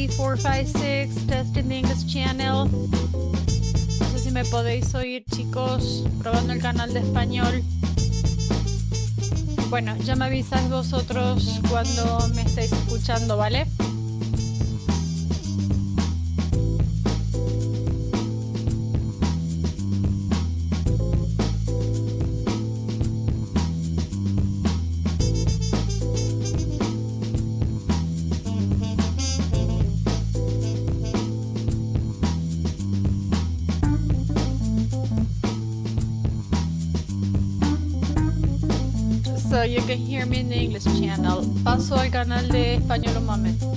456, testing the English channel. No sé si me podéis oír, chicos, probando el canal de español. Bueno, ya me avisáis vosotros cuando me estéis escuchando, ¿vale? So you can hear me in the English channel. Paso al canal de español un momento.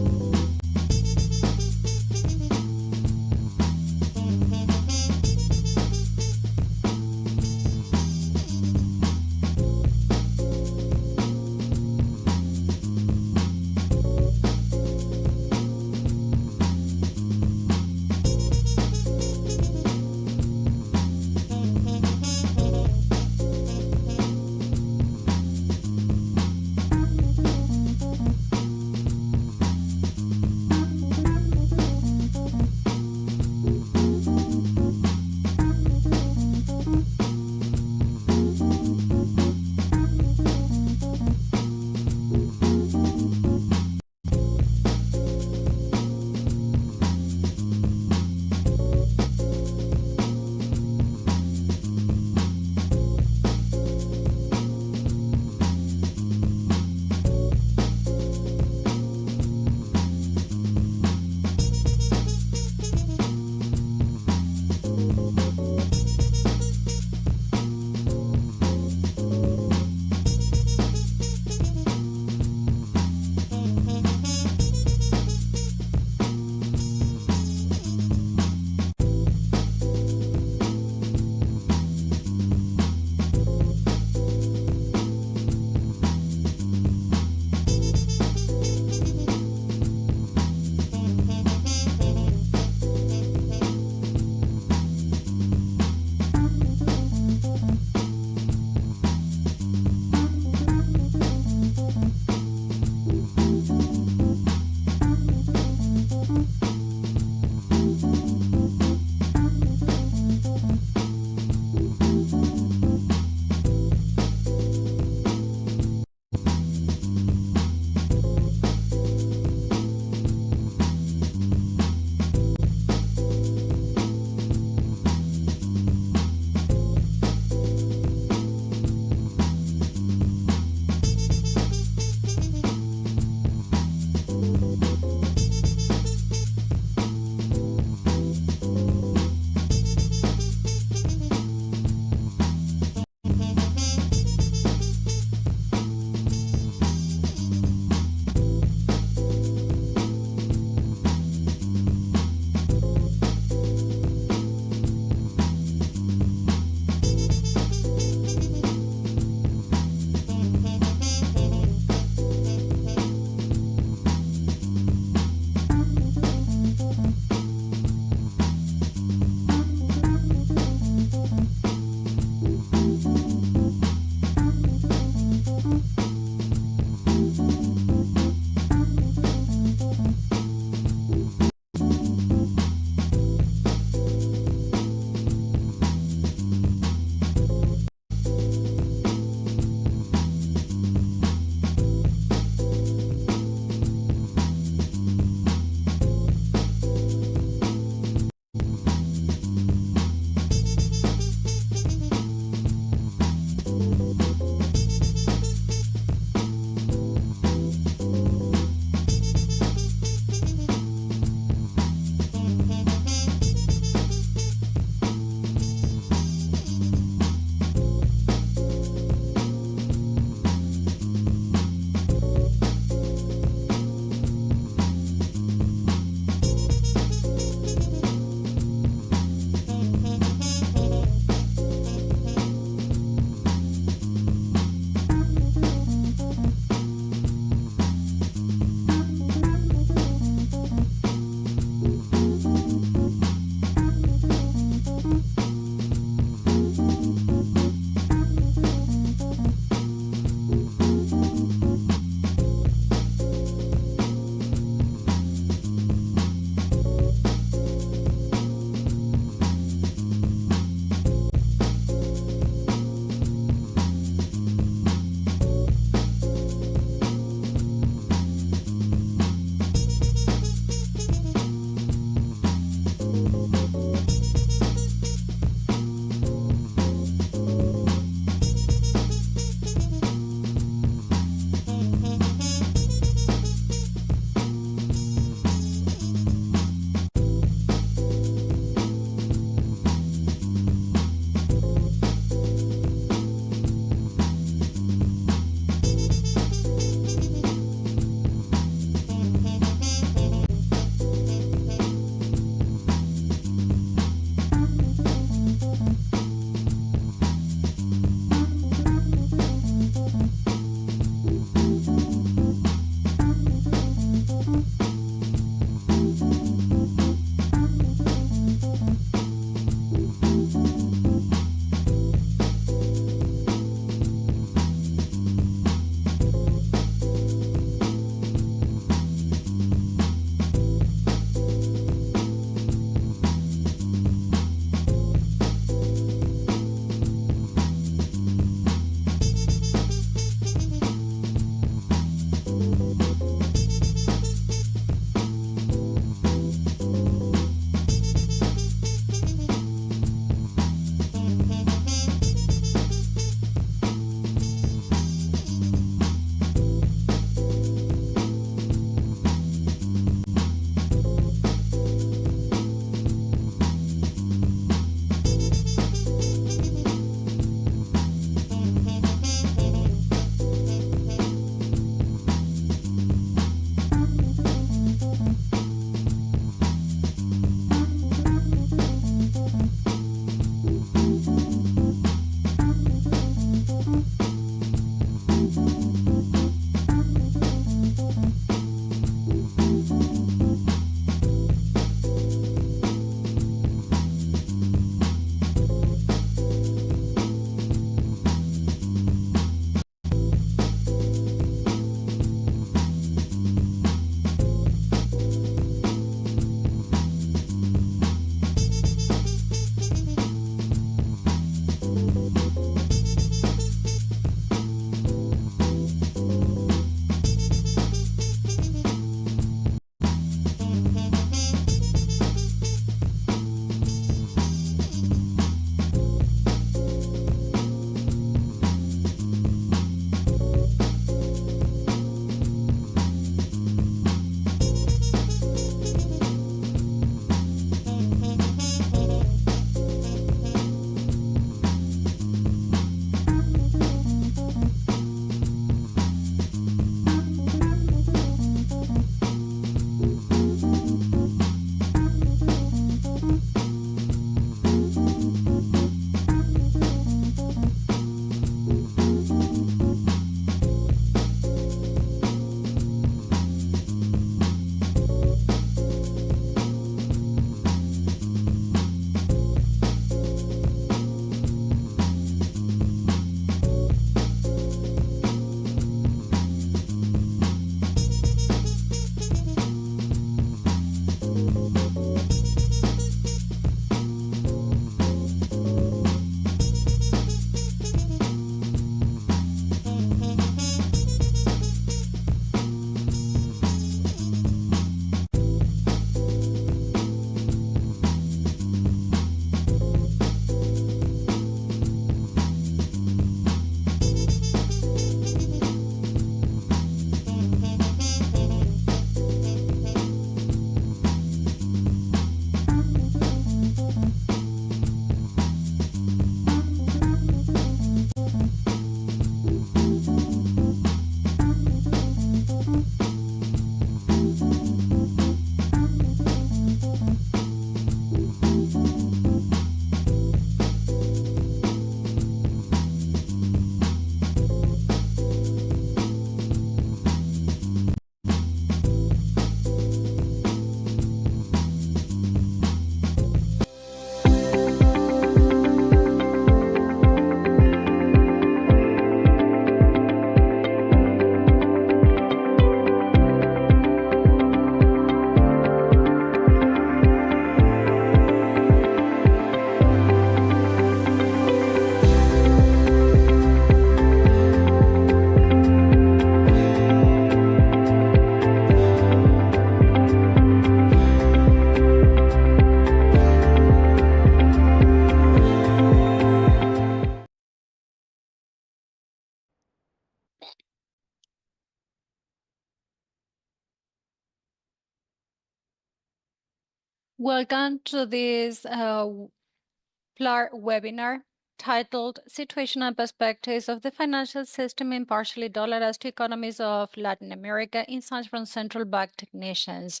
Welcome to this FLAR webinar titled Situation and Perspectives of the Financial System in Partially Dollarized Economies of Latin America, Insights from Central Bank Technicians.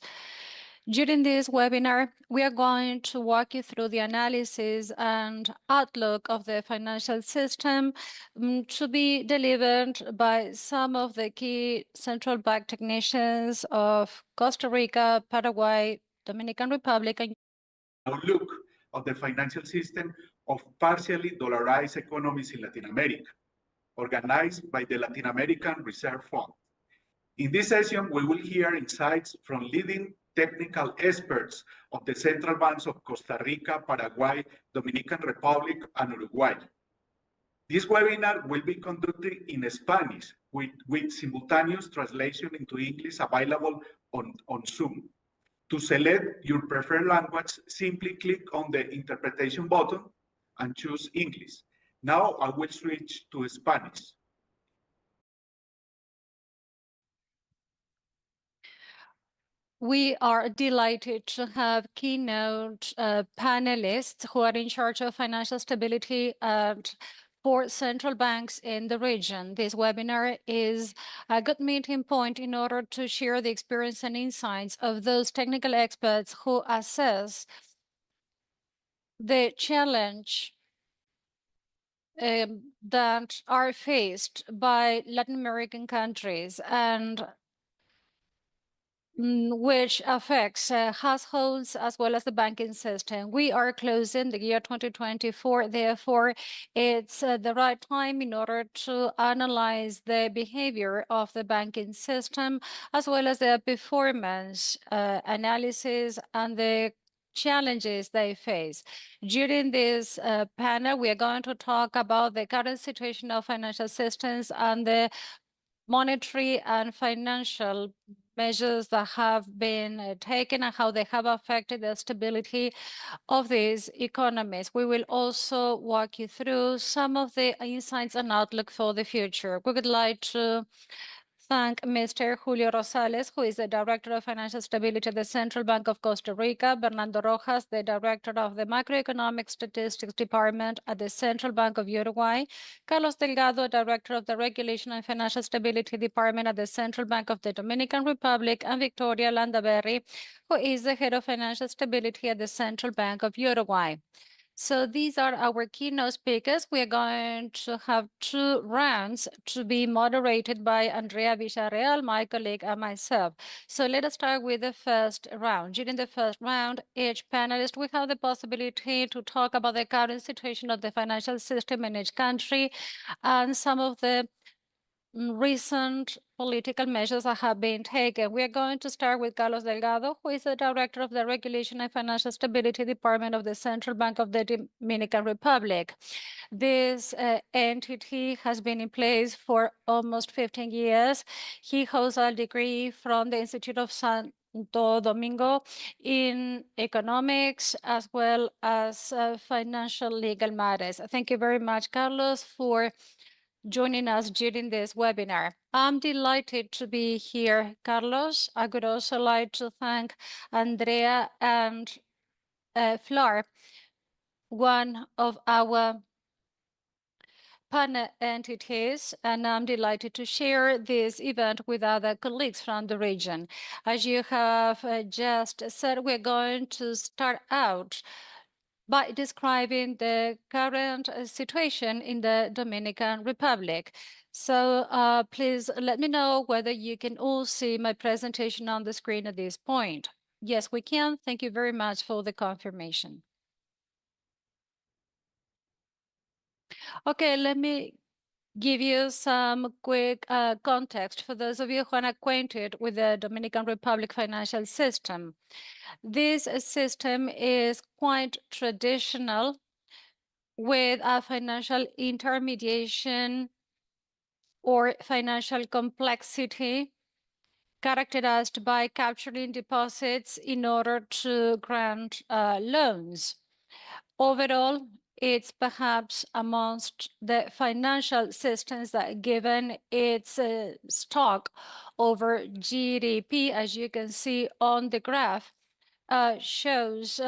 During this webinar, we are going to walk you through the analysis and outlook of the financial system to be delivered by some of the key central bank technicians of Costa Rica, Paraguay, Dominican Republic, and outlook of the financial system of partially dollarized economies in Latin America, organized by the Latin American Reserve Fund. In this session, we will hear insights from leading technical experts of the central banks of Costa Rica, Paraguay, Dominican Republic, and Uruguay. This webinar will be conducted in Spanish with simultaneous translation into English available on Zoom. To select your preferred language, simply click on the interpretation button and choose English. Now I will switch to Spanish. We are delighted to have keynote panelists who are in charge of financial stability for central banks in the region. This webinar is a good meeting point in order to share the experience and insights of those technical experts who assess the challenge that are faced by Latin American countries and which affects households as well as the banking system. We are closing the year 2024, therefore, it's the right time in order to analyze the behavior of the banking system as well as their performance analysis and the challenges they face. During this panel, we are going to talk about the current situation of financial systems and the monetary and financial measures that have been taken and how they have affected the stability of these economies. We will also walk you through some of the insights and outlook for the future. We would like to thank Mr. Julio Rosales, who is the Director of Financial Stability at the Central Bank of Costa Rica, Bernardo Rojas, the Director of the Macroeconomic Statistics Department at the Central Bank of Uruguay, Carlos Delgado, Director of the Regulation and Financial Stability Department at the Central Bank of the Dominican Republic, and Victoria Landaberry, who is the Head of Financial Stability at the Central Bank of Uruguay. So these are our keynote speakers. We are going to have 2 rounds to be moderated by Andrea Villarreal, my colleague, and myself. So let us start with the first round. During the first round, each panelist will have the possibility to talk about the current situation of the financial system in each country and some of the recent political measures that have been taken. We are going to start with Carlos Delgado, who is the Director of the Regulation and Financial Stability Department of the Central Bank of the Dominican Republic. This entity has been in place for almost 15 years. He holds a degree from the Institute of Santo Domingo in economics as well as financial legal matters. Thank you very much, Carlos, for joining us during this webinar. I'm delighted to be here, Carlos. I would also like to thank Andrea and Flor, one of our partner entities, and I'm delighted to share this event with other colleagues from the region. As you have just said, we're going to start out by describing the current situation in the Dominican Republic. So please let me know whether you can all see my presentation on the screen at this point. Yes, we can. Thank you very much for the confirmation. Okay, let me give you some quick context for those of you who are unacquainted with the Dominican Republic financial system. This system is quite traditional with a financial intermediation or financial complexity characterized by capturing deposits in order to grant loans. Overall, it's perhaps amongst the financial systems that, given its stock over GDP, as you can see on the graph, shows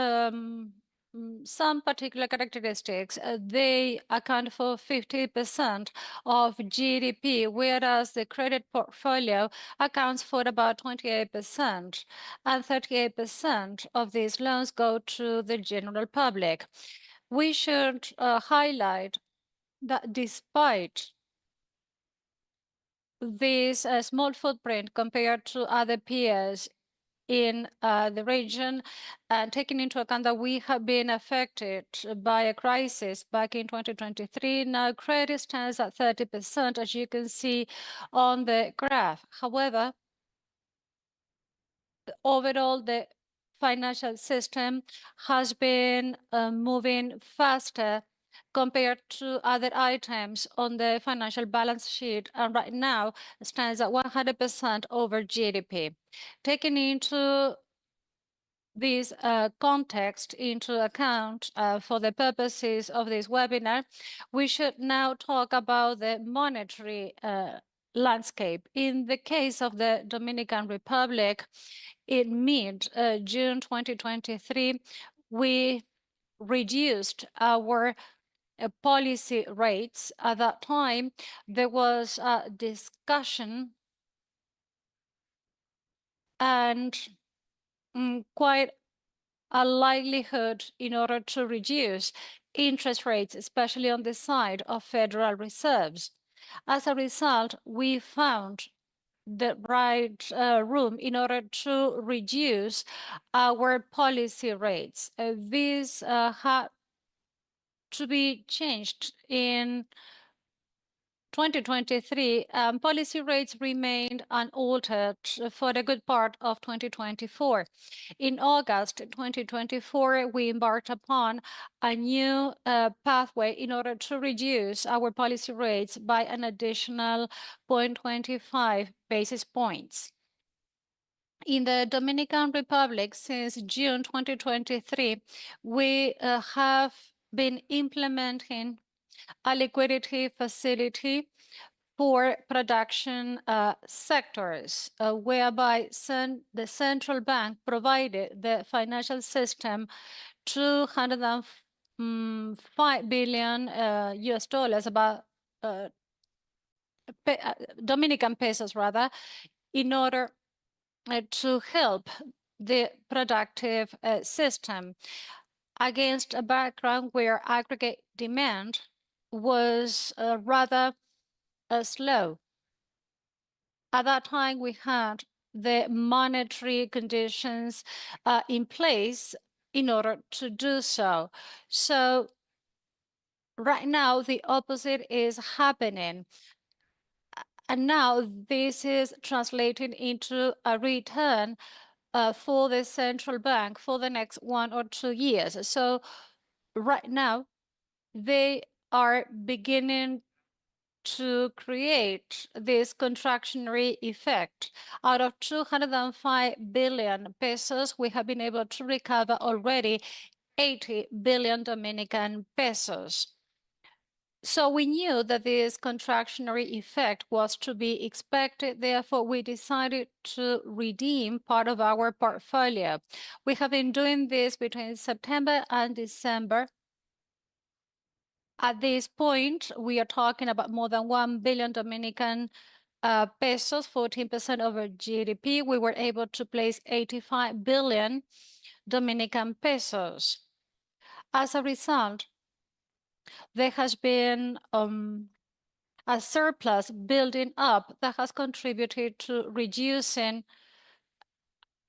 some particular characteristics. They account for 50% of GDP, whereas the credit portfolio accounts for about 28%, and 38% of these loans go to the general public. We should highlight that despite this small footprint compared to other peers in the region, and taking into account that we have been affected by a crisis back in 2023, now credit stands at 30%, as you can see on the graph. However, overall, the financial system has been moving faster compared to other items on the financial balance sheet, and right now stands at 100% over GDP. Taking into this context into account for the purposes of this webinar, we should now talk about the monetary landscape. In the case of the Dominican Republic, in mid-June 2023, we reduced our policy rates. At that time, there was a discussion and quite a likelihood in order to reduce interest rates, especially on the side of Federal Reserves. As a result, we found the right room in order to reduce our policy rates. These had to be changed in 2023, policy rates remained unaltered for the good part of 2024. In August 2024, we embarked upon a new pathway in order to reduce our policy rates by an additional 0.25 basis points. In the Dominican Republic, since June 2023, we have been implementing a liquidity facility for production sectors, whereby the central bank provided the financial system $205 billion US dollars, about Dominican pesos rather, in order to help the productive system against a background where aggregate demand was rather slow. At that time, we had the monetary conditions in place in order to do so. So right now, the opposite is happening. And now this is translated into a return for the central bank for the next 1 or 2 years. So right now, they are beginning to create this contractionary effect. Out of 205 billion pesos, we have been able to recover already 80 billion Dominican pesos. So we knew that this contractionary effect was to be expected. Therefore, we decided to redeem part of our portfolio. We have been doing this between September and December. At this point, we are talking about more than 1 billion Dominican pesos, 14% over GDP. We were able to place 85 billion Dominican pesos. As a result, there has been a surplus building up that has contributed to reducing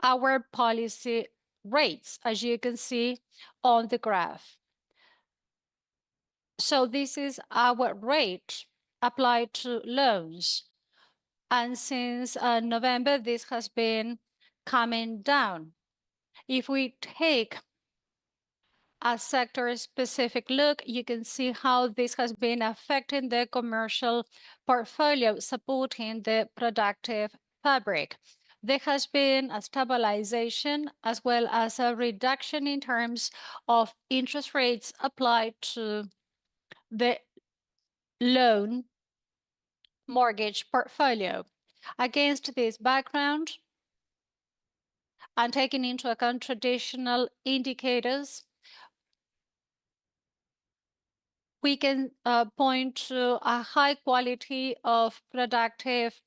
our policy rates, as you can see on the graph. So this is our rate applied to loans. And since November, this has been coming down. If we take a sector-specific look, you can see how this has been affecting the commercial portfolio, supporting the productive fabric. There has been a stabilization as well as a reduction in terms of interest rates applied to the loan mortgage portfolio. Against this background, and taking into account traditional indicators, we can point to a high quality of productive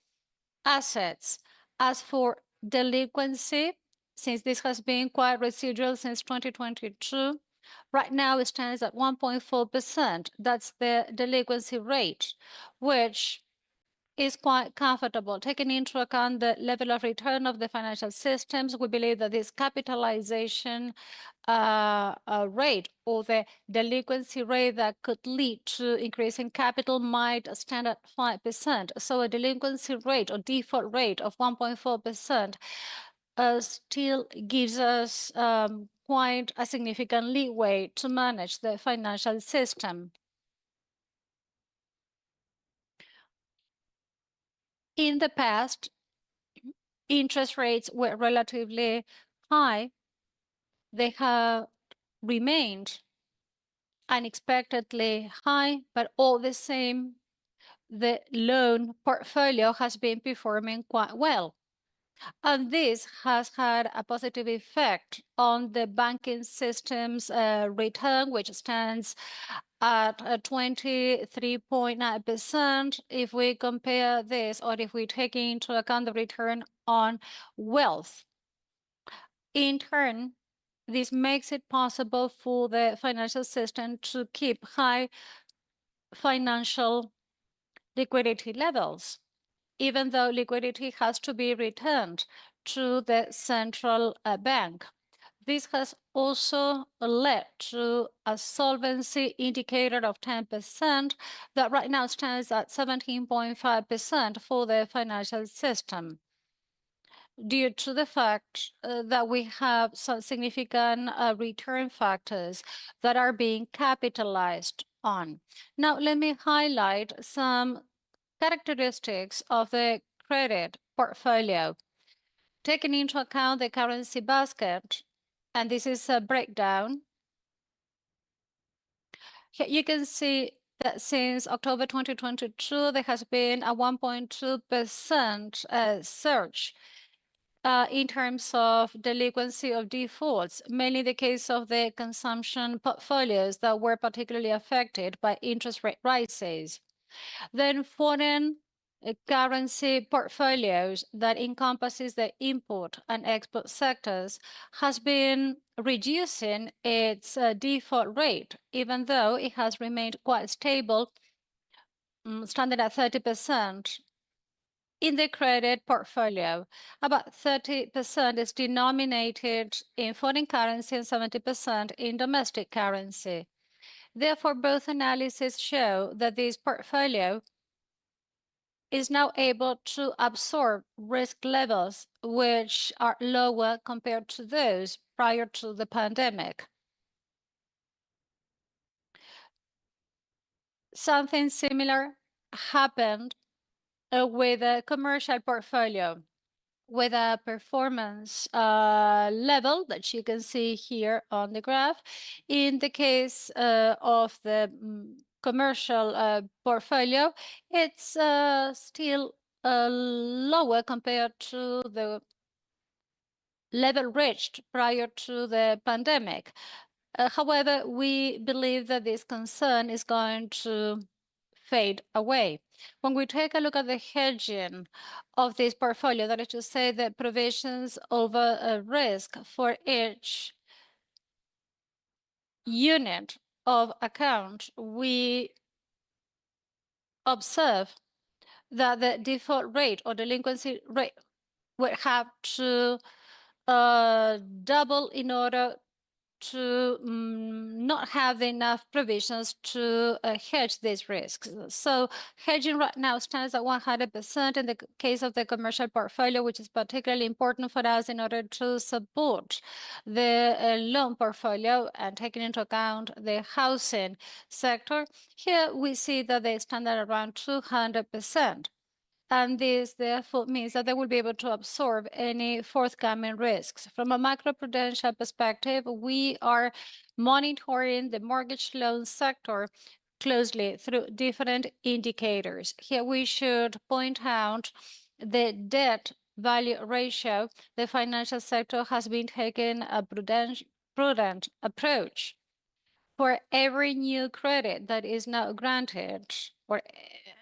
assets. As for delinquency, since this has been quite residual since 2022, right now it stands at 1.4%. That's the delinquency rate, which is quite comfortable. Taking into account the level of return of the financial systems, we believe that this capitalization rate or the delinquency rate that could lead to increasing capital might stand at 5%. So a delinquency rate or default rate of 1.4% still gives us quite a significant leeway to manage the financial system. In the past, interest rates were relatively high. They have remained unexpectedly high, but all the same, the loan portfolio has been performing quite well. And this has had a positive effect on the banking system's return, which stands at 23.9%. If we compare this, or if we take into account the return on wealth, in turn, this makes it possible for the financial system to keep high financial liquidity levels, even though liquidity has to be returned to the central bank. This has also led to a solvency indicator of 10% that right now stands at 17.5% for the financial system, due to the fact that we have some significant return factors that are being capitalized on. Now, let me highlight some characteristics of the credit portfolio. Taking into account the currency basket, and this is a breakdown, here you can see that since October 2022, there has been a 1.2% surge in terms of delinquency of defaults, mainly the case of the consumption portfolios that were particularly affected by interest rate rises. Then foreign currency portfolios that encompasses the import and export sectors has been reducing its default rate, even though it has remained quite stable, standing at 30%. In the credit portfolio, about 30% is denominated in foreign currency and 70% in domestic currency. Therefore, both analyses show that this portfolio is now able to absorb risk levels which are lower compared to those prior to the pandemic. Something similar happened with a commercial portfolio, with a performance level that you can see here on the graph. In the case of the commercial portfolio, it's still lower compared to the level reached prior to the pandemic. However, we believe that this concern is going to fade away. When we take a look at the hedging of this portfolio, that is to say, the provisions over a risk for each unit of account, we observe that the default rate or delinquency rate would have to double in order to not have enough provisions to hedge these risks. So hedging right now stands at 100% in the case of the commercial portfolio, which is particularly important for us in order to support the loan portfolio and taking into account the housing sector. Here we see that they stand at around 200%. And this therefore means that they will be able to absorb any forthcoming risks. From a macroprudential perspective, we are monitoring the mortgage loan sector closely through different indicators. Here we should point out the debt value ratio, the financial sector has been taking a prudent approach. For every new credit that is now granted, or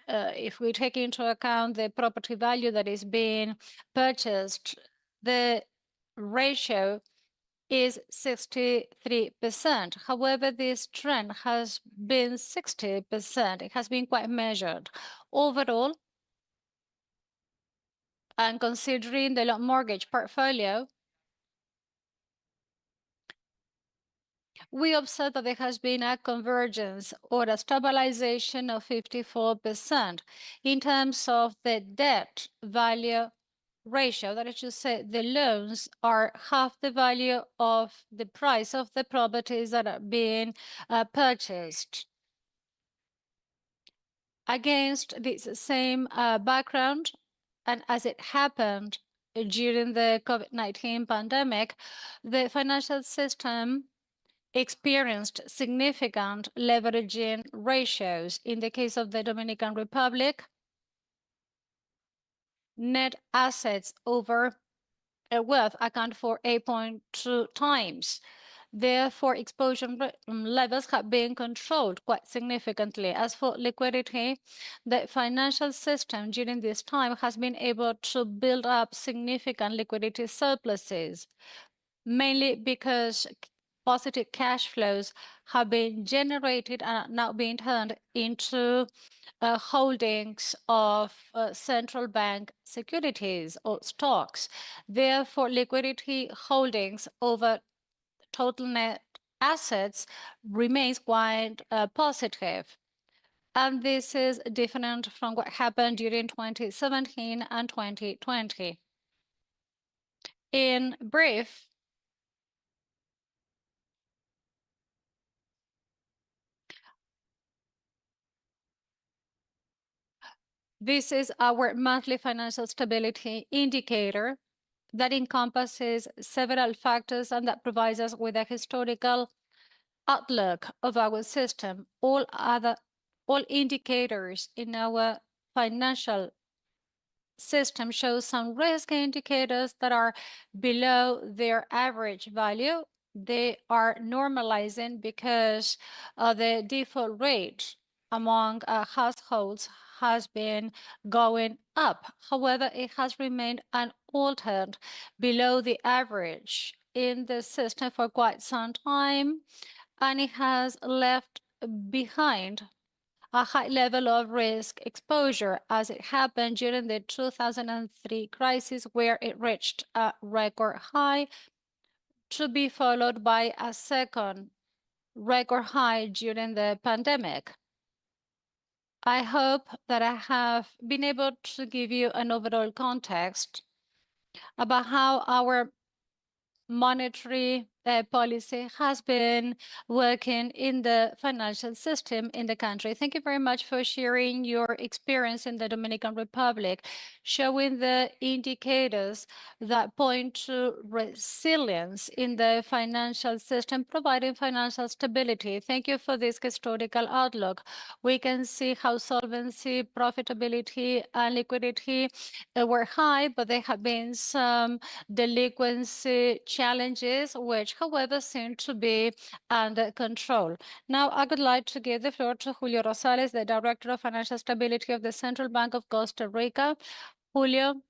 if we take into account the property value that is being purchased, the ratio is 63%. However, this trend has been 60%. It has been quite measured. Overall, and considering the mortgage portfolio, we observe that there has been a convergence or a stabilization of 54% in terms of the debt value ratio. That is to say, the loans are half the value of the price of the properties that are being purchased. Against this same background, and as it happened during the COVID-19 pandemic, the financial system experienced significant leveraging ratios. In the case of the Dominican Republic, net assets over wealth account for 8.2 times. Therefore, exposure levels have been controlled quite significantly. As for liquidity, the financial system during this time has been able to build up significant liquidity surpluses, mainly because positive cash flows have been generated and are now being turned into holdings of central bank securities or stocks. Therefore, liquidity holdings over total net assets remains quite positive. And this is different from what happened during 2017 and 2020. In brief, this is our monthly financial stability indicator that encompasses several factors and that provides us with a historical outlook of our system. All indicators in our financial system show some risk indicators that are below their average value. They are normalizing because the default rate among households has been going up. However, it has remained unaltered below the average in the system for quite some time, and it has left behind a high level of risk exposure, as it happened during the 2003 crisis, where it reached a record high, to be followed by a second record high during the pandemic. I hope that I have been able to give you an overall context about how our monetary policy has been working in the financial system in the country. Thank you very much for sharing your experience in the Dominican Republic, showing the indicators that point to resilience in the financial system, providing financial stability. Thank you for this historical outlook. We can see how solvency, profitability, and liquidity were high, but there have been some delinquency challenges, which, however, seem to be under control. Now, I would like to give the floor to Julio Rosales, the Director of Financial Stability of the Central Bank of Costa Rica. Julio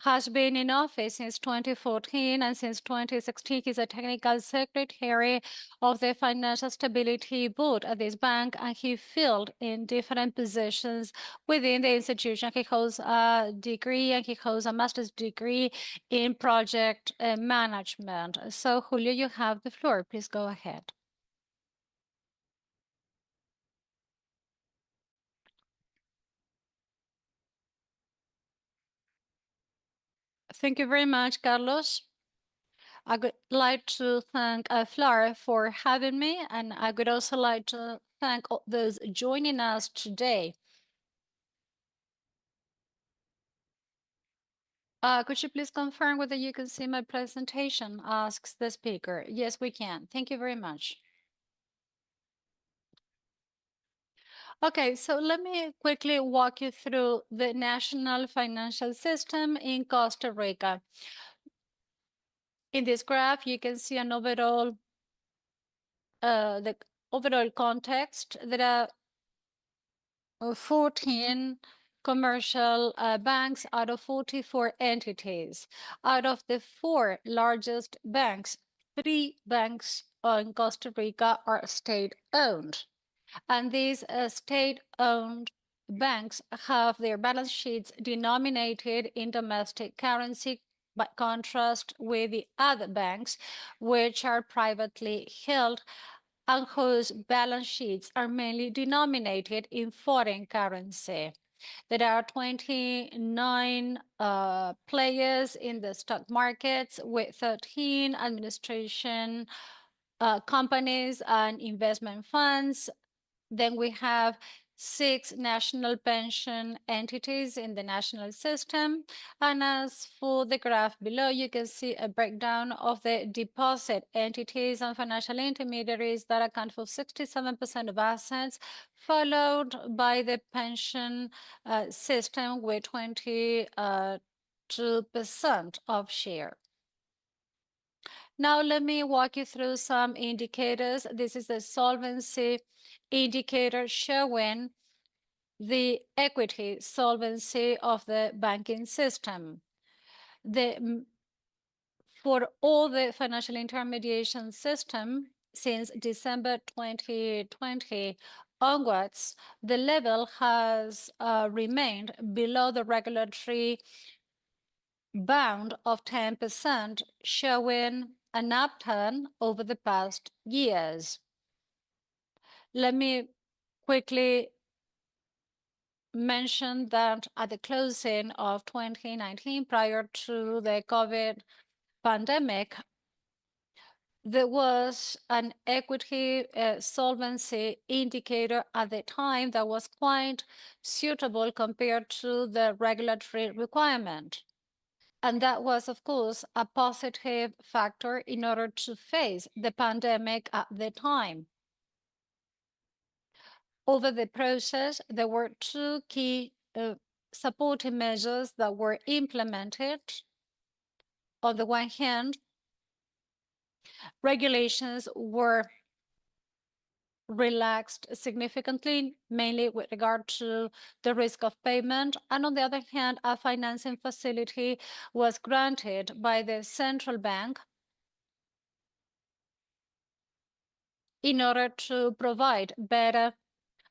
has been in office since 2014, and since 2016, he's a technical secretary of the Financial Stability Board at this bank, and he filled in different positions within the institution. He holds a degree, and he holds a master's degree in project management. So, Julio, you have the floor. Please go ahead. Thank you very much, Carlos. I would like to thank Flora for having me, and I would also like to thank all those joining us today. Could you please confirm whether you can see my presentation? Asks the speaker. Yes, we can. Thank you very much. Okay, so let me quickly walk you through the national financial system in Costa Rica. In this graph, you can see an overall, the overall context. There are 14 commercial banks out of 44 entities. Out of the 4 largest banks, 3 banks in Costa Rica are state-owned. And these state-owned banks have their balance sheets denominated in domestic currency, by contrast with the other banks, which are privately held and whose balance sheets are mainly denominated in foreign currency. There are 29 players in the stock markets with 13 administration companies and investment funds. Then we have 6 national pension entities in the national system. And as for the graph below, you can see a breakdown of the deposit entities and financial intermediaries that account for 67% of assets, followed by the pension system with 22% of share. Now, let me walk you through some indicators. This is the solvency indicator showing the equity solvency of the banking system. For all the financial intermediation system since December 2020 onwards, the level has remained below the regulatory bound of 10%, showing an upturn over the past years. Let me quickly mention that at the closing of 2019, prior to the COVID pandemic, there was an equity solvency indicator at the time that was quite suitable compared to the regulatory requirement. And that was, of course, a positive factor in order to face the pandemic at the time. Over the process, there were 2 key supporting measures that were implemented. On the one hand, regulations were relaxed significantly, mainly with regard to the risk of payment. And on the other hand, a financing facility was granted by the central bank in order to provide better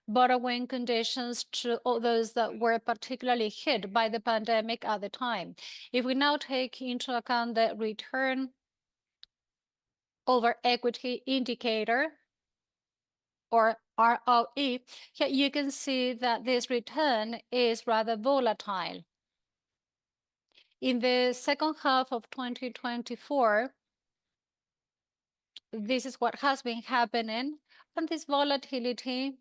borrowing conditions to all those that were particularly hit by the pandemic at the time. If we now take into account the return over equity indicator, or ROE, here you can see that this return is rather volatile. In the second half of 2024, this is what has been happening, and this volatility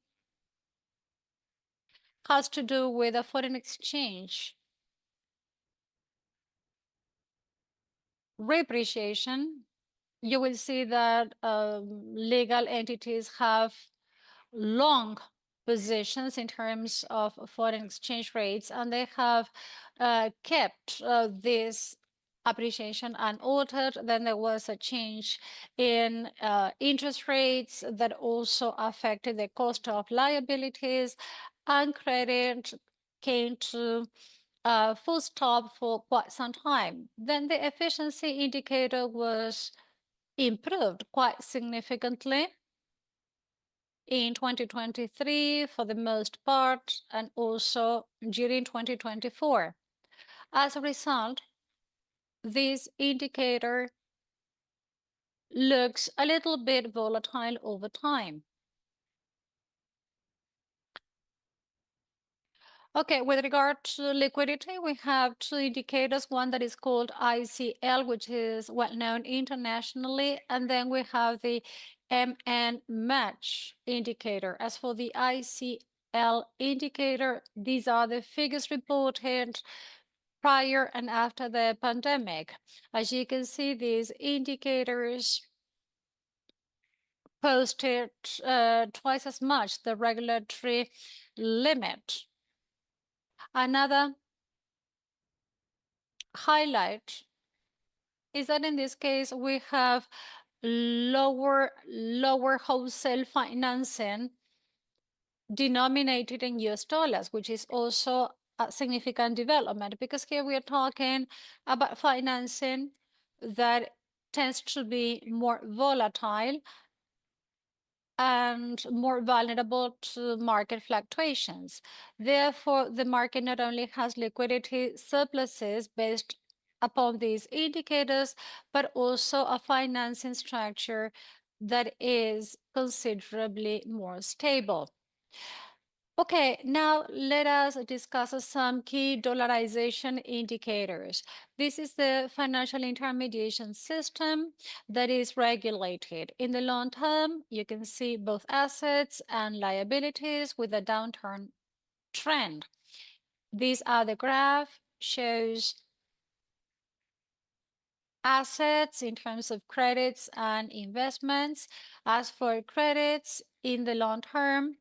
has to do with a foreign exchange reappreciation. You will see that legal entities have long positions in terms of foreign exchange rates, and they have kept this appreciation unaltered. Then there was a change in interest rates that also affected the cost of liabilities, and credit came to full stop for quite some time. Then the efficiency indicator was improved quite significantly in 2023 for the most part, and also during 2024. As a result, this indicator looks a little bit volatile over time. Okay, with regard to liquidity, we have 2 indicators, one that is called ICL, which is well known internationally, and then we have the MN match indicator. As for the ICL indicator, these are the figures reported prior and after the pandemic. As you can see, these indicators posted twice as much the regulatory limit. Another highlight is that in this case we have lower wholesale financing denominated in US dollars, which is also a significant development, because here we are talking about financing that tends to be more volatile and more vulnerable to market fluctuations. Therefore, the market not only has liquidity surpluses based upon these indicators, but also a financing structure that is considerably more stable. Okay, now let us discuss some key dollarization indicators. This is the financial intermediation system that is regulated. In the long term, you can see both assets and liabilities with a downturn trend. These are the graph shows assets in terms of credits and investments. As for credits in the long term,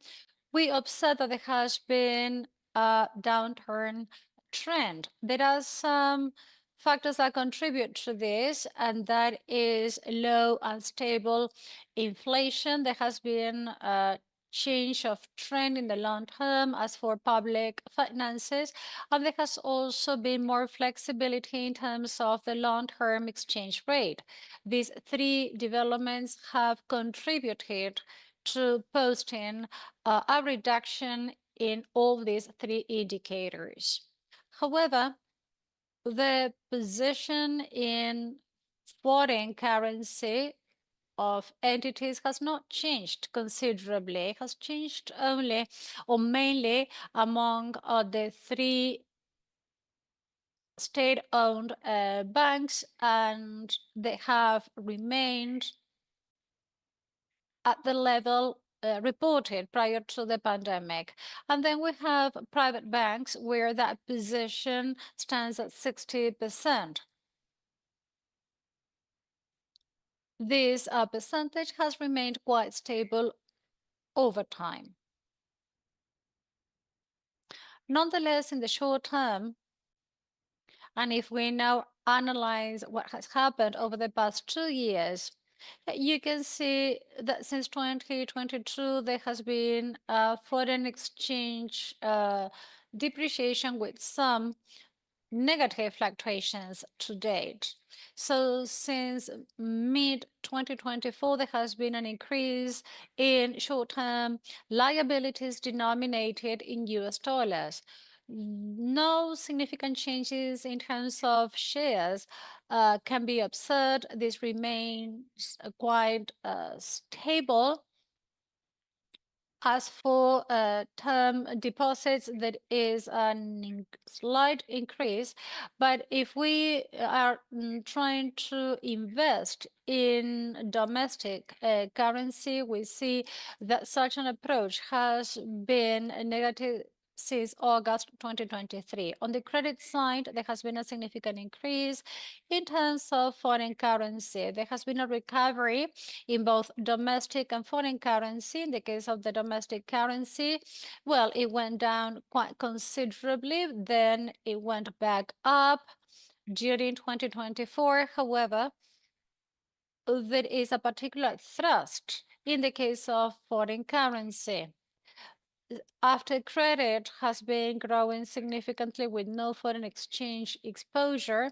we observe that there has been a downturn trend. There are some factors that contribute to this, and that is low and stable inflation. There has been a change of trend in the long term as for public finances, and there has also been more flexibility in terms of the long-term exchange rate. These three developments have contributed to posting a reduction in all these three indicators. However, the position in foreign currency of entities has not changed considerably. It has changed only or mainly among the three state-owned banks, and they have remained at the level reported prior to the pandemic. And then we have private banks where that position stands at 60%. This percentage has remained quite stable over time. Nonetheless, in the short term, and if we now analyze what has happened over the past 2 years, you can see that since 2022, there has been a foreign exchange depreciation with some negative fluctuations to date. So since mid 2024, there has been an increase in short-term liabilities denominated in US dollars. No significant changes in terms of shares can be observed. This remains quite stable. As for term deposits, that is a slight increase. But if we are trying to invest in domestic currency, we see that such an approach has been negative since August 2023. On the credit side, there has been a significant increase in terms of foreign currency. There has been a recovery in both domestic and foreign currency. In the case of the domestic currency, well, it went down quite considerably, then it went back up during 2024. However, there is a particular thrust in the case of foreign currency. After credit has been growing significantly with no foreign exchange exposure,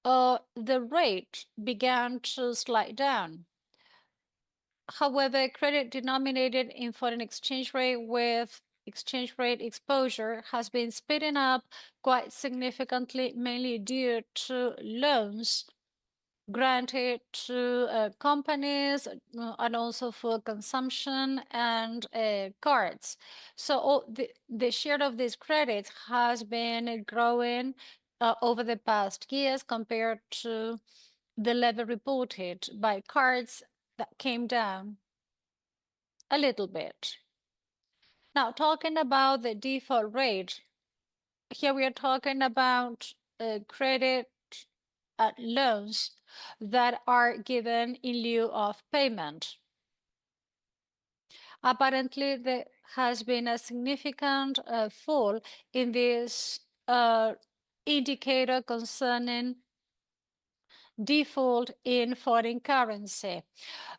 the rate began to slide down. However, credit denominated in foreign exchange rate with exchange rate exposure has been speeding up quite significantly, mainly due to loans granted to companies and also for consumption and cards. So the share of these credits has been growing over the past years compared to the level reported by cards that came down a little bit. Now, talking about the default rate, here we are talking about credit loans that are given in lieu of payment. Apparently, there has been a significant fall in this indicator concerning default in foreign currency.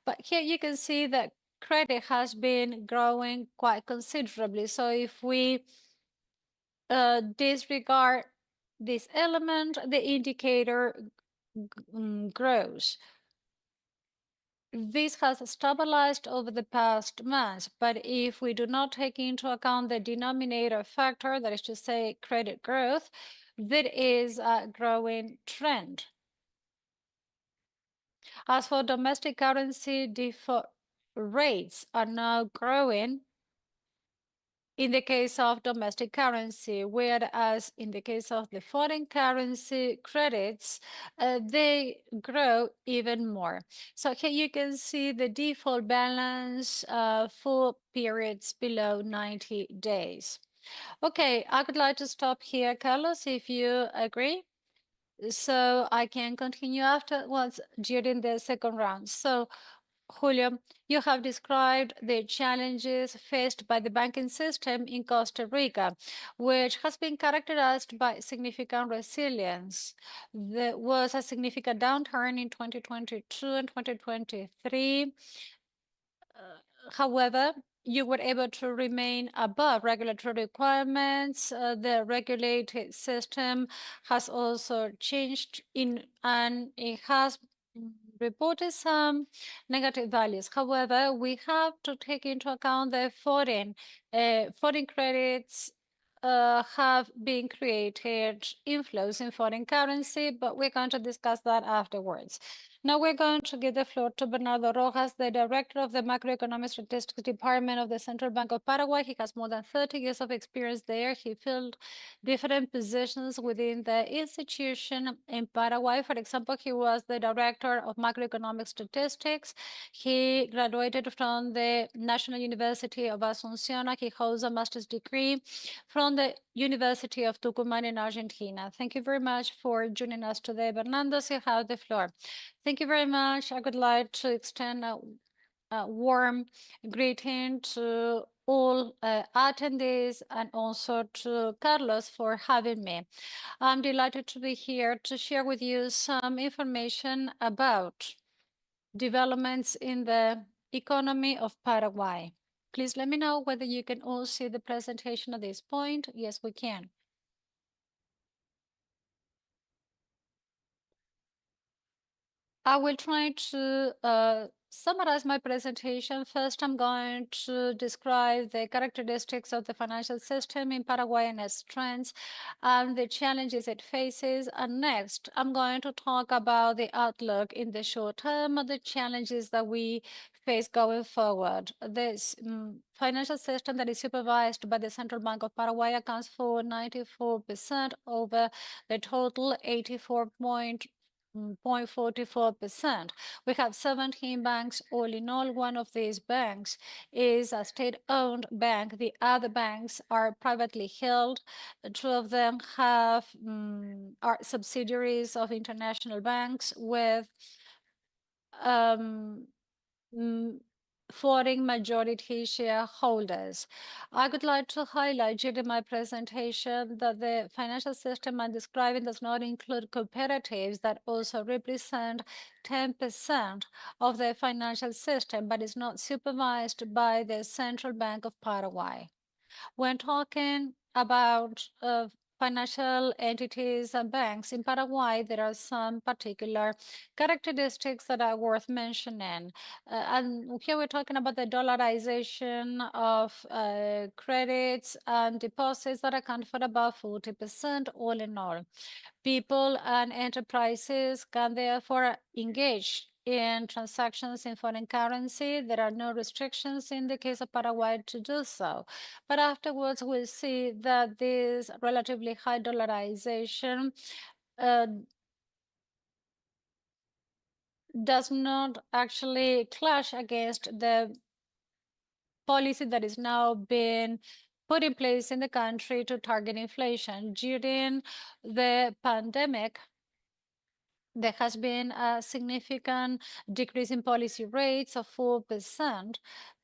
But here you can see that credit has been growing quite considerably. So if we disregard this element, the indicator grows. This has stabilized over the past months, but if we do not take into account the denominator factor, that is to say credit growth, there is a growing trend. As for domestic currency, default rates are now growing in the case of domestic currency, whereas in the case of the foreign currency credits, they grow even more. So here you can see the default balance for periods below 90 days. Okay, I would like to stop here, Carlos, if you agree. So I can continue afterwards during the second round. So Julio, you have described the challenges faced by the banking system in Costa Rica, which has been characterized by significant resilience. There was a significant downturn in 2022 and 2023. However, you were able to remain above regulatory requirements. The regulated system has also changed and it has reported some negative values. However, we have to take into account the foreign credits have been created inflows in foreign currency, but we're going to discuss that afterwards. Now we're going to give the floor to Bernardo Rojas, the Director of the Macroeconomic Statistics Department of the Central Bank of Paraguay. He has more than 30 years of experience there. He filled different positions within the institution in Paraguay. For example, he was the Director of Macroeconomic Statistics. He graduated from the National University of Asunción. He holds a master's degree from the University of Tucumán in Argentina. Thank you very much for joining us today. Bernardo, you have the floor. Thank you very much. I would like to extend a warm greeting to all attendees and also to Carlos for having me. I'm delighted to be here to share with you some information about developments in the economy of Paraguay. Please let me know whether you can all see the presentation at this point. Yes, we can. I will try to summarize my presentation. First, I'm going to describe the characteristics of the financial system in Paraguay and its trends and the challenges it faces. And next, I'm going to talk about the outlook in the short term and the challenges that we face going forward. This financial system that is supervised by the Central Bank of Paraguay accounts for 94% over the total 0.44%. We have 17 banks all in all. One of these banks is a state-owned bank. The other banks are privately held. Two of them are subsidiaries of international banks with foreign majority shareholders. I would like to highlight during my presentation that the financial system I'm describing does not include cooperatives that also represent 10% of the financial system, but is not supervised by the Central Bank of Paraguay. When talking about financial entities and banks in Paraguay, there are some particular characteristics that are worth mentioning. And here we're talking about the dollarization of credits and deposits that account for about 40% all in all. People and enterprises can therefore engage in transactions in foreign currency. There are no restrictions in the case of Paraguay to do so. But afterwards, we'll see that this relatively high dollarization does not actually clash against the policy that is now being put in place in the country to target inflation. During the pandemic, There has been a significant decrease in policy rates of 4%,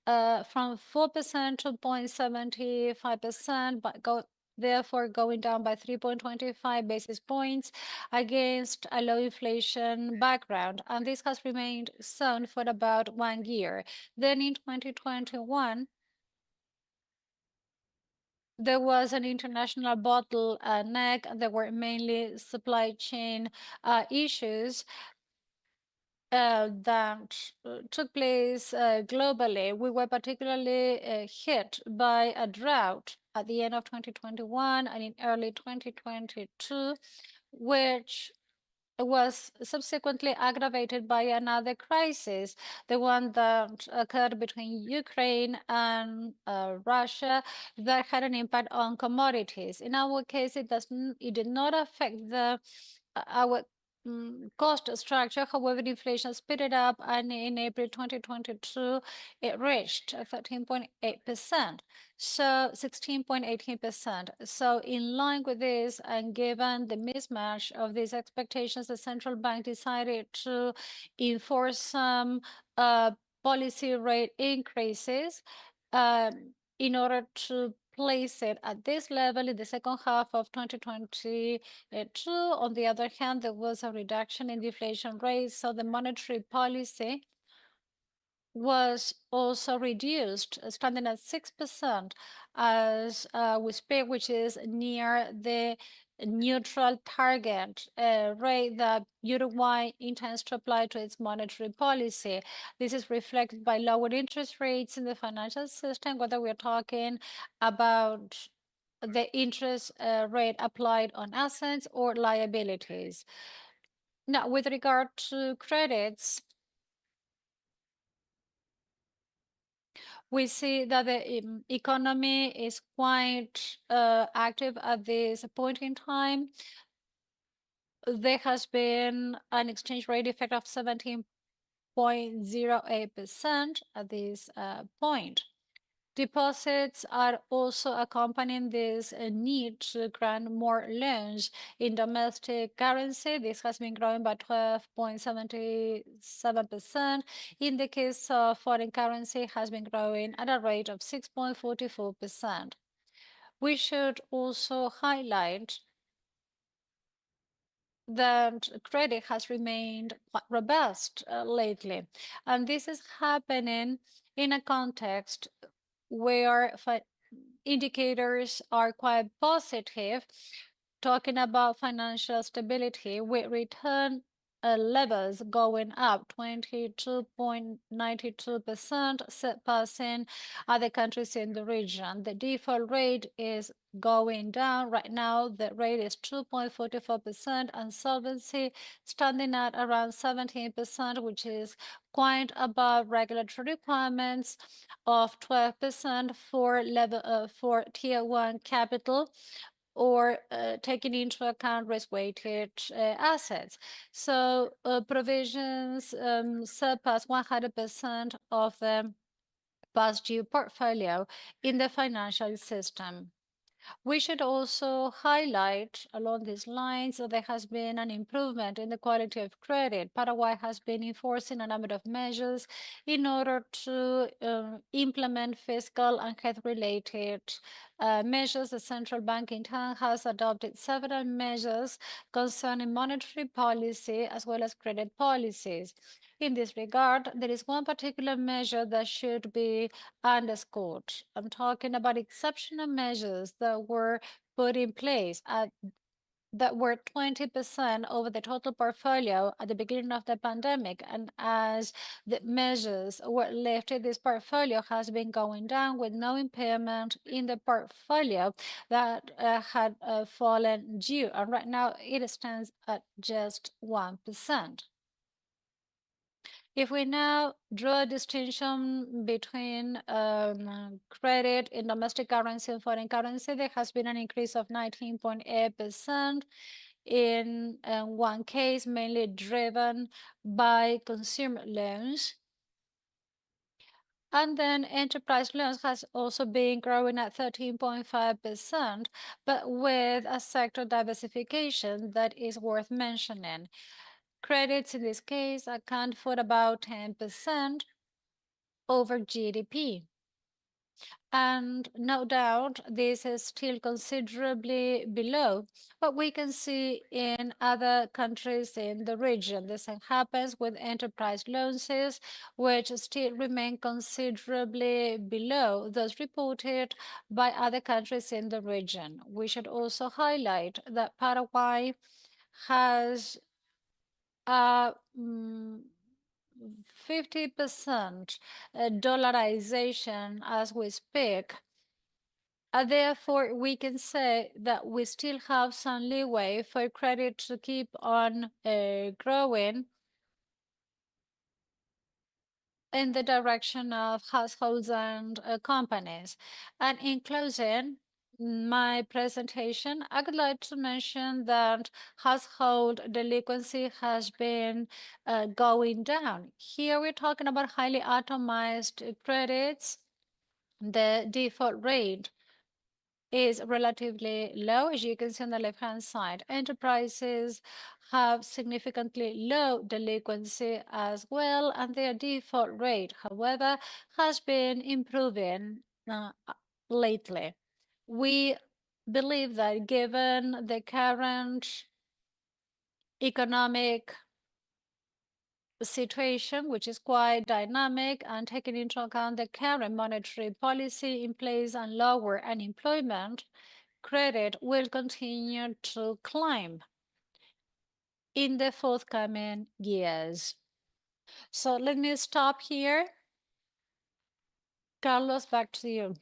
from 4% to 0.75%, but therefore going down by 3.25 basis points against a low inflation background. And this has remained so for about 1 year. Then in 2021, there was an international bottleneck, and there were mainly supply chain issues that took place globally. We were particularly hit by a drought at the end of 2021 and in early 2022, which was subsequently aggravated by another crisis, the one that occurred between Ukraine and Russia, that had an impact on commodities. In our case, it did not affect our cost structure. However, inflation speeded up, and in April 2022, it reached 13.8%. So 16.18%. So in line with this, and given the mismatch of these expectations, the central bank decided to enforce some policy rate increases in order to place it at this level in the second half of 2022. On the other hand, there was a reduction in the inflation rate, so the monetary policy was also reduced, standing at 6% as we speak, which is near the neutral target rate that Uruguay intends to apply to its monetary policy. This is reflected by lower interest rates in the financial system, whether we're talking about the interest rate applied on assets or liabilities. Now, with regard to credits, we see that the economy is quite active at this point in time. There has been an exchange rate effect of 17.08% at this point. Deposits are also accompanying this need to grant more loans in domestic currency. This has been growing by 12.77%. In the case of foreign currency, has been growing at a rate of 6.44%. We should also highlight that credit has remained quite robust lately, and this is happening in a context where indicators are quite positive, talking about financial stability, with return levels going up 22.92%, surpassing other countries in the region. The default rate is going down. Right now, the rate is 2.44%, and solvency standing at around 17%, which is quite above regulatory requirements of 12% for Tier 1 capital, or taking into account risk-weighted assets. So provisions surpass 100% of the past due portfolio in the financial system. We should also highlight along these lines that there has been an improvement in the quality of credit. Paraguay has been enforcing a number of measures in order to implement fiscal and health-related measures. The central bank in turn has adopted several measures concerning monetary policy as well as credit policies. In this regard, there is one particular measure that should be underscored. I'm talking about exceptional measures that were put in place that were 20% over the total portfolio at the beginning of the pandemic. And as the measures were lifted, this portfolio has been going down with no impairment in the portfolio that had fallen due. And right now it stands at just 1%. If we now draw a distinction between credit in domestic currency and foreign currency, there has been an increase of 19.8% in one case, mainly driven by consumer loans. And then enterprise loans has also been growing at 13.5%, but with a sector diversification that is worth mentioning. Credits in this case account for about 10% over GDP. And no doubt, this is still considerably below what we can see in other countries in the region. The same happens with enterprise loans, which still remain considerably below those reported by other countries in the region. We should also highlight that Paraguay has a 50% dollarization as we speak. Therefore, we can say that we still have some leeway for credit to keep on growing in the direction of households and companies. And in closing my presentation, I would like to mention that household delinquency has been going down. Here we're talking about highly atomized credits. The default rate is relatively low, as you can see on the left-hand side. Enterprises have significantly low delinquency as well, and their default rate, however, has been improving lately. We believe that given the current economic situation, which is quite dynamic, and taking into account the current monetary policy in place and lower unemployment, credit will continue to climb in the forthcoming years. So let me stop here. Carlos, back to you.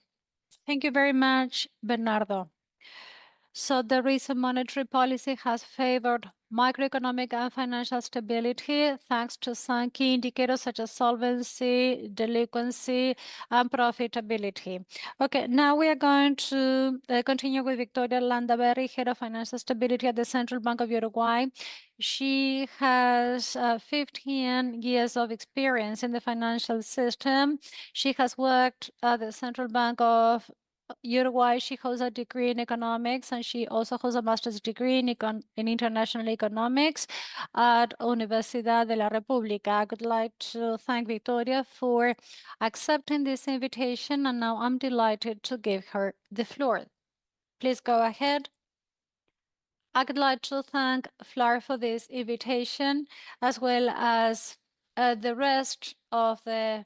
Thank you very much, Bernardo. So the recent monetary policy has favored macroeconomic and financial stability thanks to some key indicators such as solvency, delinquency, and profitability. Okay, now we are going to continue with Victoria Landaberry, Head of Financial Stability at the Central Bank of Uruguay. She has 15 years of experience in the financial system. She has worked at the Central Bank of Uruguay. She holds a degree in economics, and she also holds a master's degree in international economics at Universidad de la República. I would like to thank Victoria for accepting this invitation, and now I'm delighted to give her the floor. Please go ahead. I would like to thank Flor for this invitation, as well as the rest of the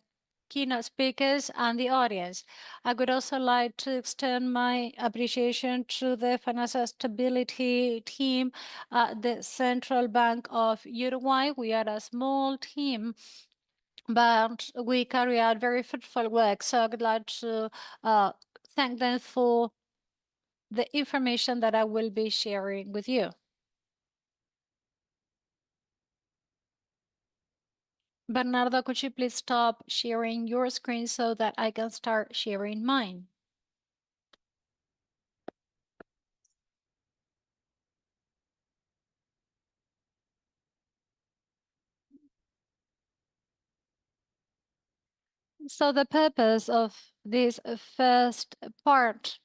keynote speakers and the audience. I would also like to extend my appreciation to the financial stability team at the Central Bank of Uruguay. We are a small team, but we carry out very fruitful work. So I would like to thank them for the information that I will be sharing with you. Bernardo, could you please stop sharing your screen so that I can start sharing mine? So the purpose of this first part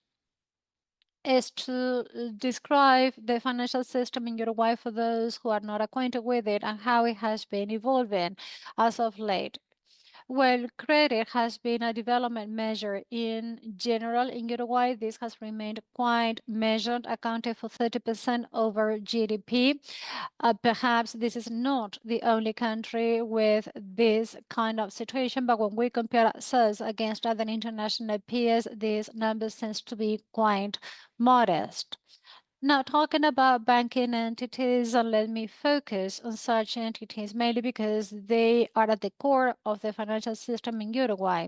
is to describe the financial system in Uruguay for those who are not acquainted with it and how it has been evolving as of late. Well, credit has been a development measure in general in Uruguay. This has remained quite measured, accounting for 30% over GDP. Perhaps this is not the only country with this kind of situation, but when we compare ourselves against other international peers, these numbers seems to be quite modest. Now, talking about banking entities, let me focus on such entities mainly because they are at the core of the financial system in Uruguay.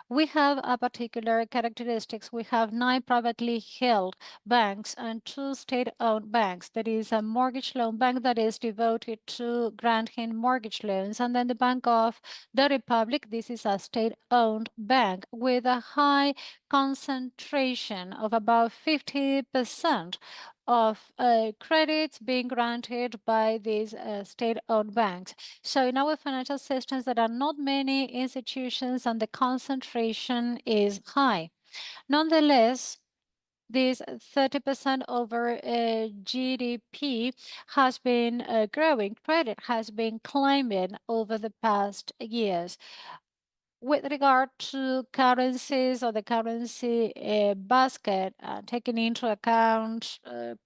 We have a particular characteristics. We have 9 privately held banks and 2 state-owned banks. There is a mortgage loan bank that is devoted to granting mortgage loans, and then the Bank of the Republic. This is a state-owned bank with a high concentration of about 50% of credits being granted by these state-owned banks. So in our financial systems, there are not many institutions and the concentration is high. Nonetheless, this 30% over GDP has been growing. Credit has been climbing over the past years. With regard to currencies or the currency basket, taking into account the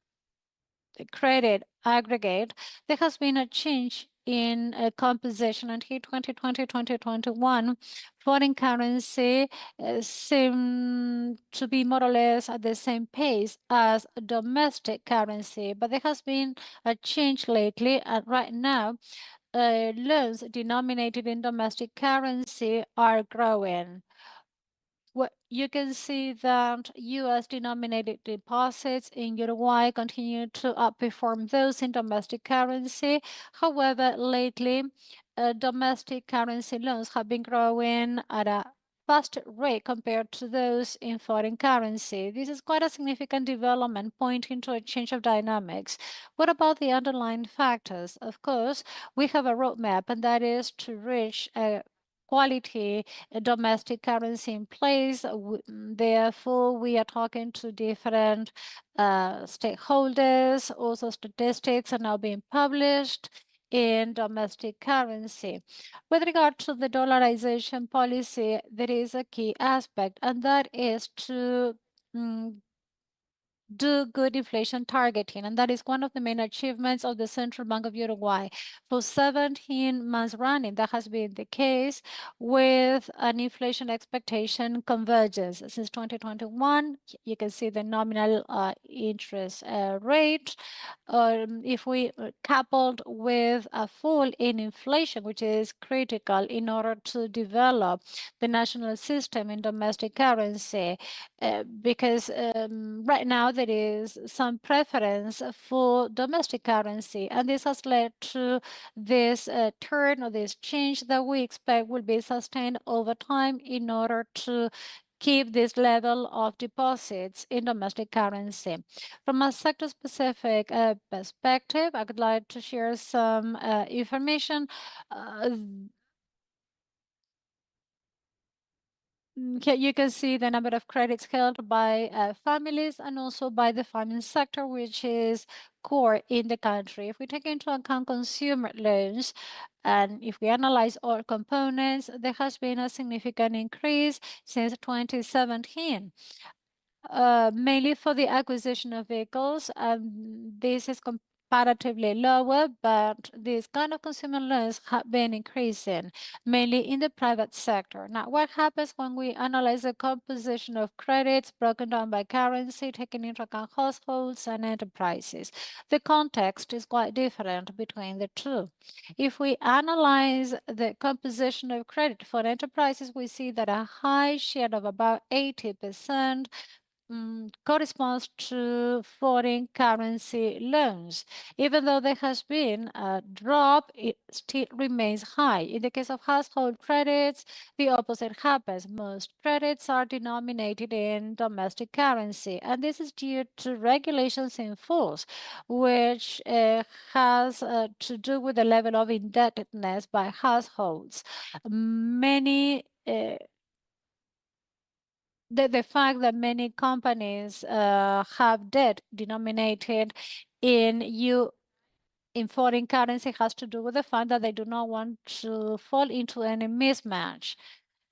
credit aggregate, there has been a change in composition until 2020, 2021. Foreign currency seem to be more or less at the same pace as domestic currency, but there has been a change lately, and right now, loans denominated in domestic currency are growing. Well, you can see that US denominated deposits in Uruguay continue to outperform those in domestic currency. However, lately, domestic currency loans have been growing at a faster rate compared to those in foreign currency. This is quite a significant development pointing to a change of dynamics. What about the underlying factors? Of course, we have a roadmap, and that is to reach a quality domestic currency in place. Therefore, we are talking to different stakeholders. Also, statistics are now being published in domestic currency. With regard to the dollarization policy, there is a key aspect, and that is to do good inflation targeting, and that is one of the main achievements of the Central Bank of Uruguay. For 17 months running, that has been the case with an inflation expectation convergence. Since 2021, you can see the nominal interest rate. If we coupled with a fall in inflation, which is critical in order to develop the national system in domestic currency, because right now there is some preference for domestic currency, and this has led to this turn or this change that we expect will be sustained over time in order to keep this level of deposits in domestic currency. From a sector-specific perspective, I would like to share some information. Here you can see the number of credits held by families and also by the farming sector, which is core in the country. If we take into account consumer loans, and if we analyze all components, there has been a significant increase since 2017. Mainly for the acquisition of vehicles. This is comparatively lower, but these kind of consumer loans have been increasing, mainly in the private sector. Now, what happens when we analyze the composition of credits broken down by currency, taking into account households and enterprises? The context is quite different between the two. If we analyze the composition of credit for enterprises, we see that a high share of about 80% corresponds to foreign currency loans. Even though there has been a drop, it still remains high. In the case of household credits, the opposite happens. Most credits are denominated in domestic currency, and this is due to regulations in force, which has to do with the level of indebtedness by households. Many the fact that many companies have debt denominated in foreign currency has to do with the fact that they do not want to fall into any mismatch.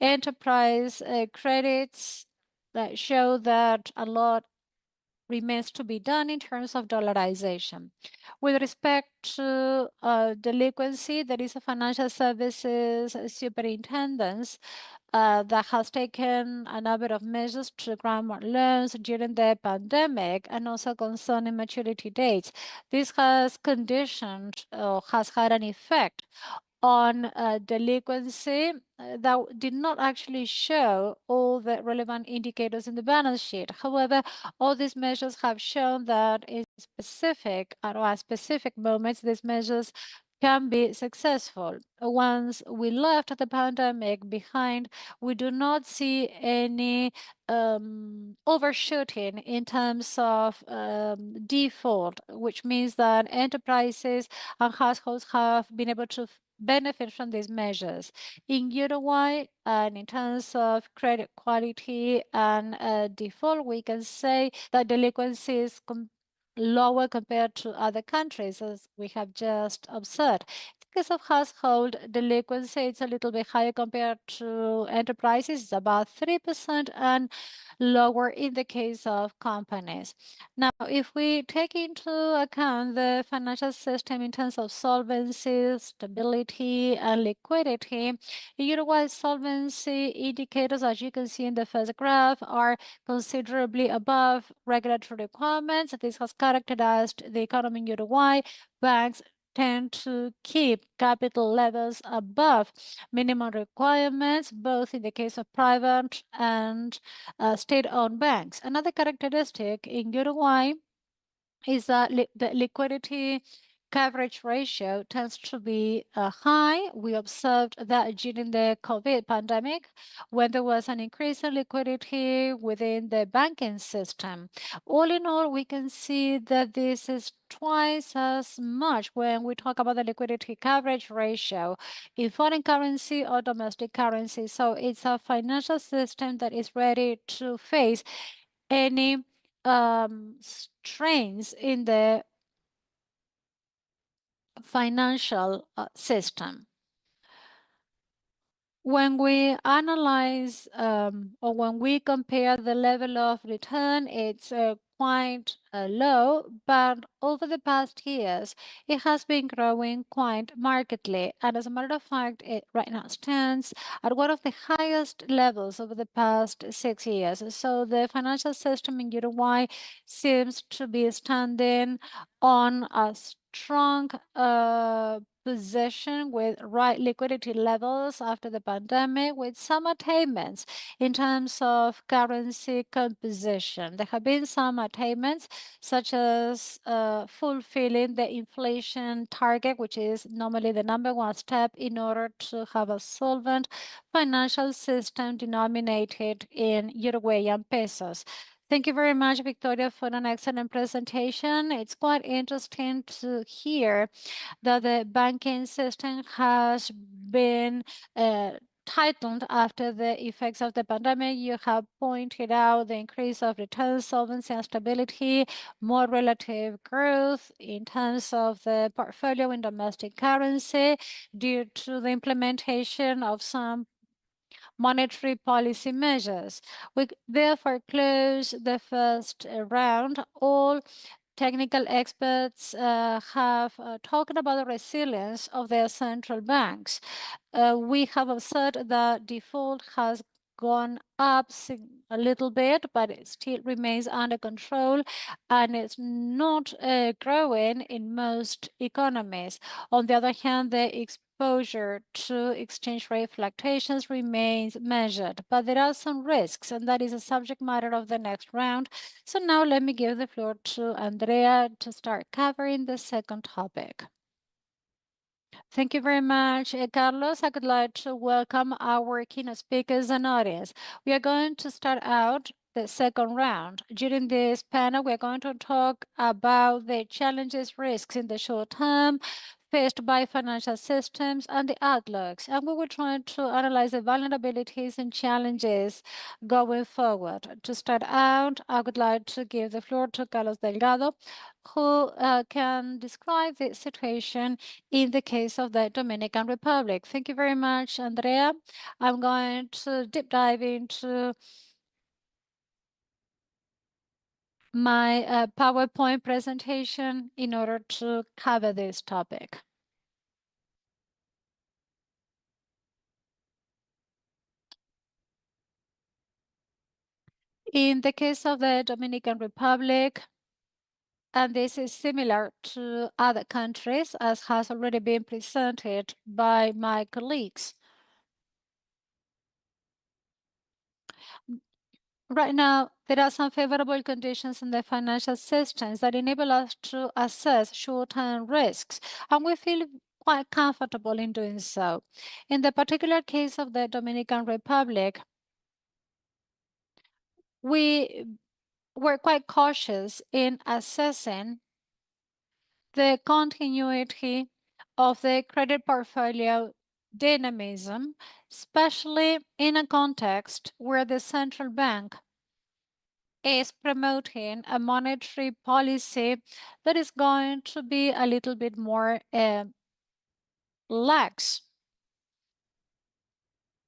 Enterprise credits that show that a lot remains to be done in terms of dollarization. With respect to delinquency, there is a financial services superintendence that has taken a number of measures to grant more loans during the pandemic and also concerning maturity dates. This has conditioned or has had an effect on delinquency that did not actually show all the relevant indicators in the balance sheet. However, all these measures have shown that in specific or at specific moments, these measures can be successful. Once we left the pandemic behind, we do not see any overshooting in terms of default, which means that enterprises and households have been able to benefit from these measures. In Uruguay, and in terms of credit quality and default, we can say that delinquency is lower compared to other countries, as we have just observed. In the case of household delinquency, it's a little bit higher compared to enterprises, it's about 3%, and lower in the case of companies. Now, if we take into account the financial system in terms of solvency, stability, and liquidity, Uruguay's solvency indicators, as you can see in the first graph, are considerably above regulatory requirements. This has characterized the economy in Uruguay. Banks tend to keep capital levels above minimum requirements, both in the case of private and state-owned banks. Another characteristic in Uruguay is that the liquidity coverage ratio tends to be high. We observed that during the COVID pandemic, when there was an increase in liquidity within the banking system. All in all, we can see that this is twice as much when we talk about the liquidity coverage ratio in foreign currency or domestic currency. So it's a financial system that is ready to face any strains in the financial system. When we analyze or when we compare the level of return, it's quite low, but over the past years, it has been growing quite markedly. And as a matter of fact, it right now stands at one of the highest levels over the past 6 years. So the financial system in Uruguay seems to be standing on a strong position with right liquidity levels after the pandemic, with some attainments in terms of currency composition. There have been some attainments, such as fulfilling the inflation target, which is normally the number one step in order to have a solvent financial system denominated in Uruguayan pesos. Thank you very much, Victoria, for an excellent presentation. It's quite interesting to hear that the banking system has been tightened after the effects of the pandemic. You have pointed out the increase of return solvency and stability, more relative growth in terms of the portfolio in domestic currency due to the implementation of some monetary policy measures. We therefore close the first round. All technical experts have talked about the resilience of their central banks. We have observed that default has gone up a little bit, but it still remains under control and it's not growing in most economies. On the other hand, the exposure to exchange rate fluctuations remains measured, but there are some risks, and that is a subject matter of the next round. So now let me give the floor to Andrea to start covering the second topic. Thank you very much, Carlos. I would like to welcome our keynote speakers and audience. We are going to start out the second round. During this panel, we're going to talk about the challenges, risks in the short term faced by financial systems and the outlooks. And we will try to analyze the vulnerabilities and challenges going forward. To start out, I would like to give the floor to Carlos Delgado, who can describe the situation in the case of the Dominican Republic. Thank you very much, Andrea. I'm going to deep dive into my PowerPoint presentation in order to cover this topic. In the case of the Dominican Republic, and this is similar to other countries, as has already been presented by my colleagues. Right now, there are some favorable conditions in the financial systems that enable us to assess short-term risks, and we feel quite comfortable in doing so. In the particular case of the Dominican Republic, we were quite cautious in assessing the continuity of the credit portfolio dynamism, especially in a context where the central bank is promoting a monetary policy that is going to be a little bit more lax.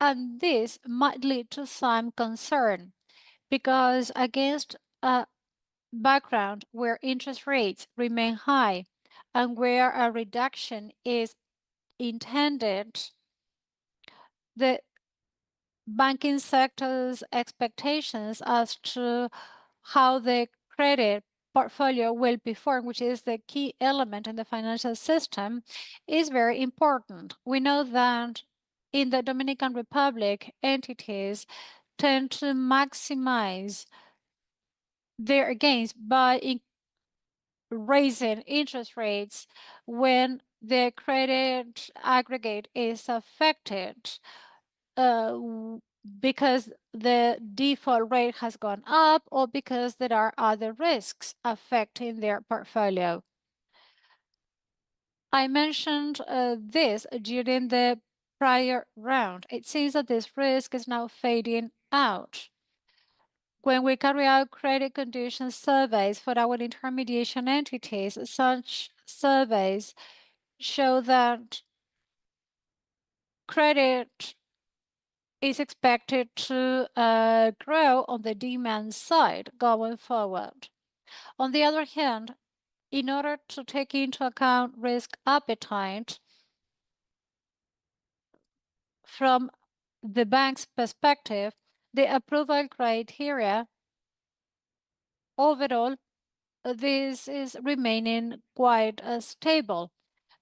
And this might lead to some concern because, against a background where interest rates remain high and where a reduction is intended, the banking sector's expectations as to how the credit portfolio will perform, which is the key element in the financial system, is very important. We know that in the Dominican Republic, entities tend to maximize their gains by raising interest rates when the credit aggregate is affected because the default rate has gone up or because there are other risks affecting their portfolio. I mentioned this during the prior round. It seems that this risk is now fading out. When we carry out credit condition surveys for our intermediation entities, such surveys show that credit is expected to grow on the demand side going forward. On the other hand, in order to take into account risk appetite from the bank's perspective, the approval criteria overall, this is remaining quite stable.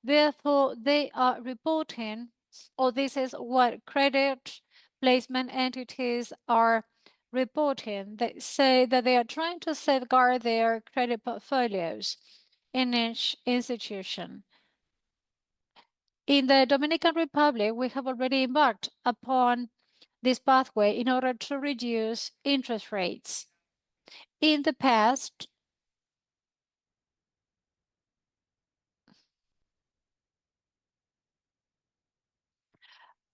Therefore, they are reporting, or this is what credit placement entities are reporting. They say that they are trying to safeguard their credit portfolios in each institution. In the Dominican Republic, we have already embarked upon this pathway in order to reduce interest rates. In the past,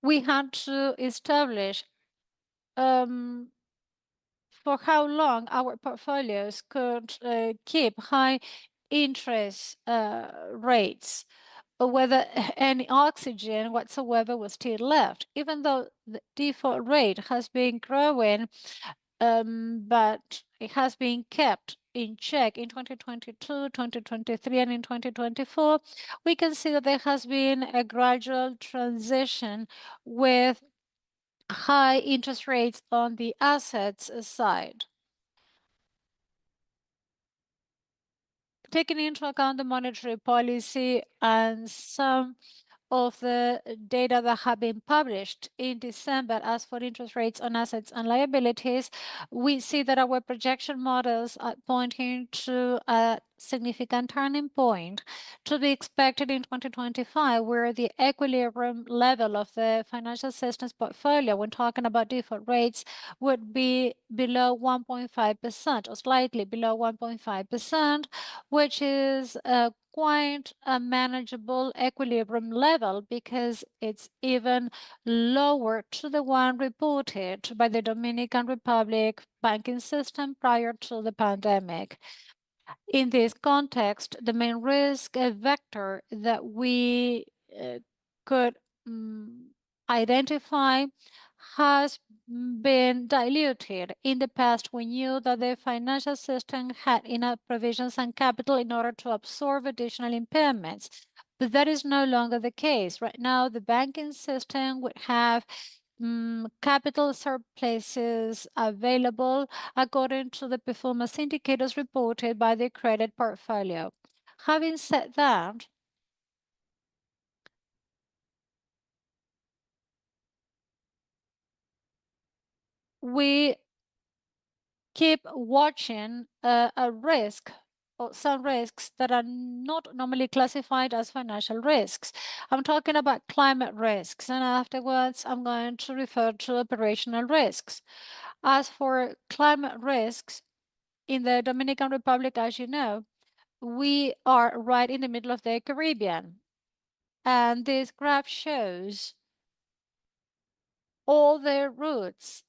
we had to establish for how long our portfolios could keep high interest rates, or whether any oxygen whatsoever was still left, even though the default rate has been growing, but it has been kept in check in 2022, 2023, and in 2024. We can see that there has been a gradual transition with high interest rates on the assets side. Taking into account the monetary policy and some of the data that have been published in December as for interest rates on assets and liabilities, we see that our projection models are pointing to a significant turning point to be expected in 2025, where the equilibrium level of the financial systems portfolio, when talking about default rates, would be below 1.5% or slightly below 1.5%, which is quite a manageable equilibrium level because it's even lower to the one reported by the Dominican Republic banking system prior to the pandemic. In this context, the main risk vector that we could identify has been diluted. In the past, we knew that the financial system had enough provisions and capital in order to absorb additional impairments, but that is no longer the case. Right now, the banking system would have capital surpluses available according to the performance indicators reported by the credit portfolio. Having said that, we keep watching a risk or some risks that are not normally classified as financial risks. I'm talking about climate risks, and afterwards I'm going to refer to operational risks. As for climate risks, in the Dominican Republic, as you know, we are right in the middle of the Caribbean. And this graph shows all the routes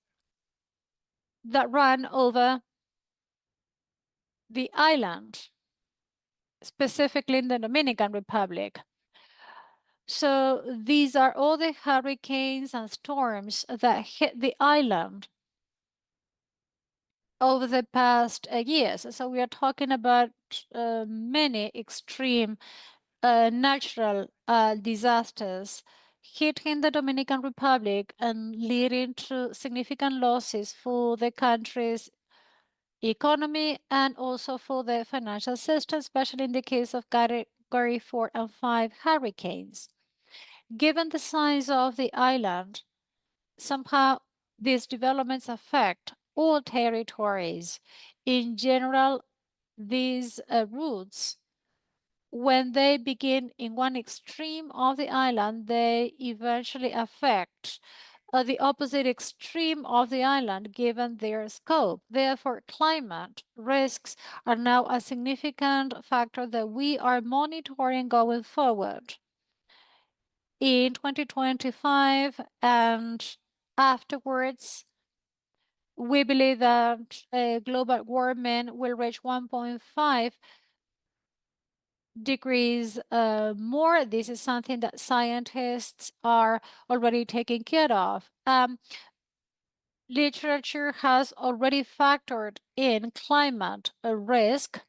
that run over the island, specifically in the Dominican Republic. So these are all the hurricanes and storms that hit the island over the past years. So we are talking about many extreme natural disasters hitting the Dominican Republic and leading to significant losses for the country's economy and also for the financial system, especially in the case of Category 4 and 5 hurricanes. Given the size of the island, somehow these developments affect all territories. In general, these routes, when they begin in one extreme of the island, they eventually affect the opposite extreme of the island given their scope. Therefore, climate risks are now a significant factor that we are monitoring going forward. In 2025 and afterwards, we believe that global warming will reach 1.5 degrees more. This is something that scientists are already taking care of. Literature has already factored in climate risk.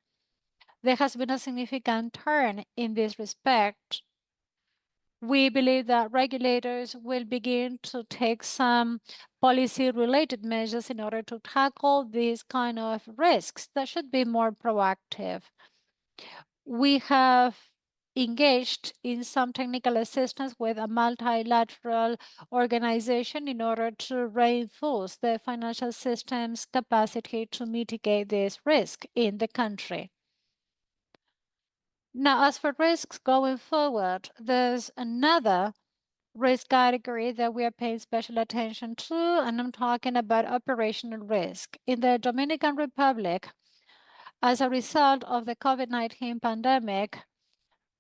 There has been a significant turn in this respect. We believe that regulators will begin to take some policy-related measures in order to tackle these kind of risks that should be more proactive. We have engaged in some technical assistance with a multilateral organization in order to reinforce the financial system's capacity to mitigate this risk in the country. Now, as for risks going forward, there's another risk category that we are paying special attention to, and I'm talking about operational risk. In the Dominican Republic, as a result of the COVID-19 pandemic,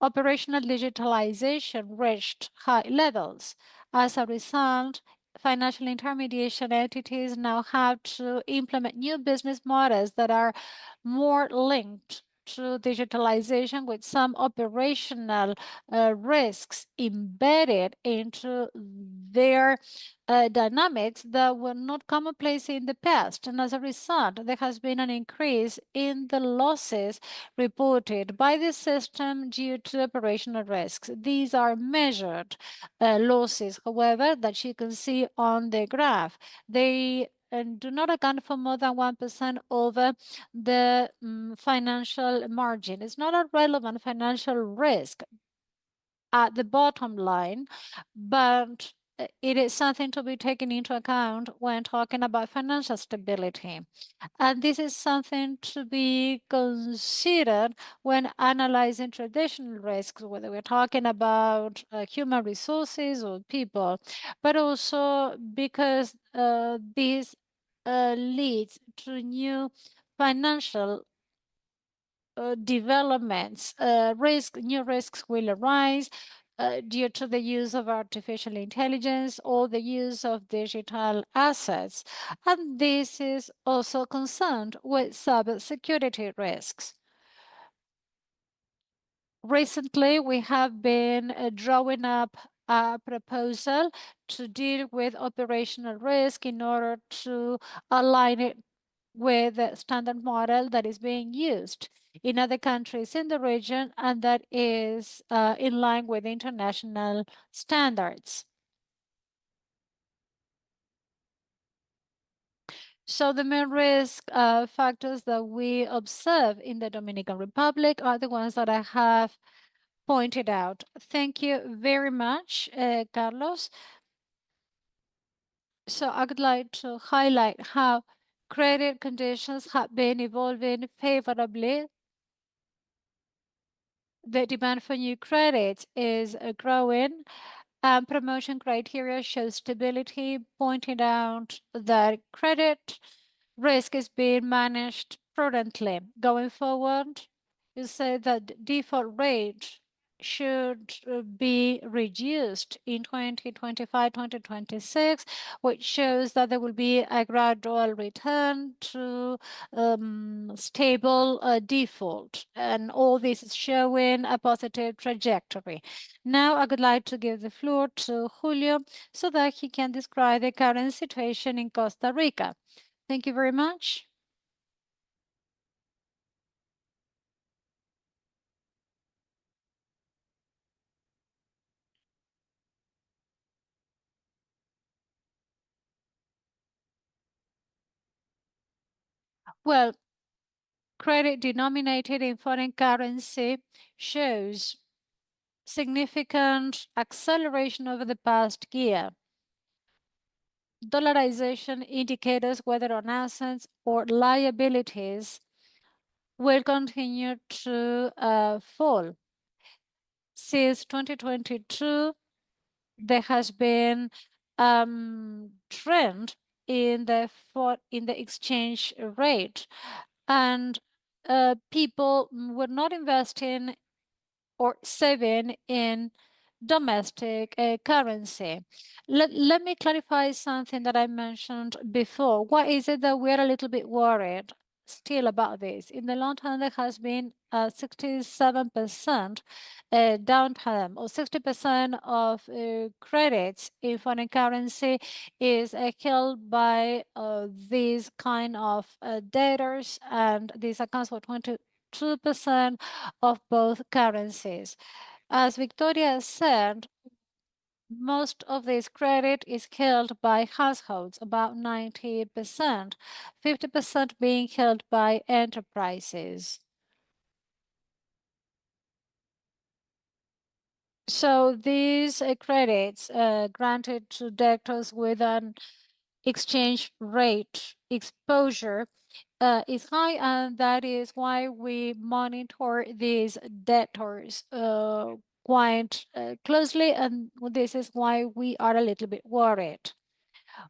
operational digitalization reached high levels. As a result, financial intermediation entities now have to implement new business models that are more linked to digitalization with some operational risks embedded into their dynamics that were not commonplace in the past. And as a result, there has been an increase in the losses reported by the system due to operational risks. These are measured losses, however, that you can see on the graph. They do not account for more than 1% over the financial margin. It's not a relevant financial risk at the bottom line, but it is something to be taken into account when talking about financial stability. And this is something to be considered when analyzing traditional risks, whether we're talking about human resources or people, but also because this leads to new financial developments. New risks will arise due to the use of artificial intelligence or the use of digital assets. And this is also concerned with cybersecurity risks. Recently, we have been drawing up a proposal to deal with operational risk in order to align it with the standard model that is being used in other countries in the region and that is in line with international standards. So the main risk factors that we observe in the Dominican Republic are the ones that I have pointed out. Thank you very much, Carlos. So I would like to highlight how credit conditions have been evolving favorably. The demand for new credits is growing. Promotion criteria show stability, pointing out that credit risk is being managed prudently. Going forward, you say that default rate should be reduced in 2025-2026, which shows that there will be a gradual return to stable default. And all this is showing a positive trajectory. Now, I would like to give the floor to Julio so that he can describe the current situation in Costa Rica. Thank you very much. Well, credit denominated in foreign currency shows significant acceleration over the past year. Dollarization indicators whether on assets or liabilities will continue to fall. Since 2022, there has been trend in the exchange rate, and people were not investing or saving in domestic currency. Let me clarify something that I mentioned before. Why is it that we're a little bit worried still about this? In the long term, there has been a 67% downtime, or 60% of credits in foreign currency is held by these kind of debtors, and this accounts for 22% of both currencies. As Victoria said, most of this credit is held by households, about 90%, 50% being held by enterprises. So these credits granted to debtors with an exchange rate exposure is high, and that is why we monitor these debtors quite closely, and this is why we are a little bit worried.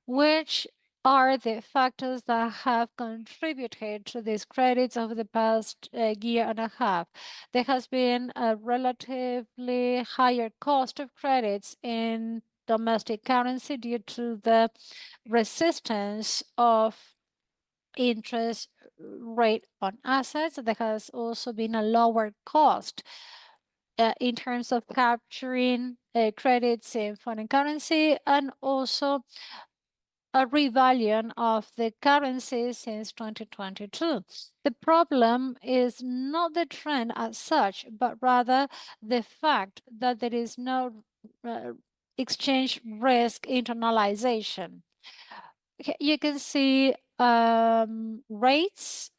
Which are the factors that have contributed to these credits over the past year and a half? There has been a relatively higher cost of credits in domestic currency due to the resistance of interest rate on assets. There has also been a lower cost in terms of capturing credits in foreign currency, and also a revaluation of the currency since 2022. The problem is not the trend as such, but rather the fact that there is no exchange risk internalization. You can see rates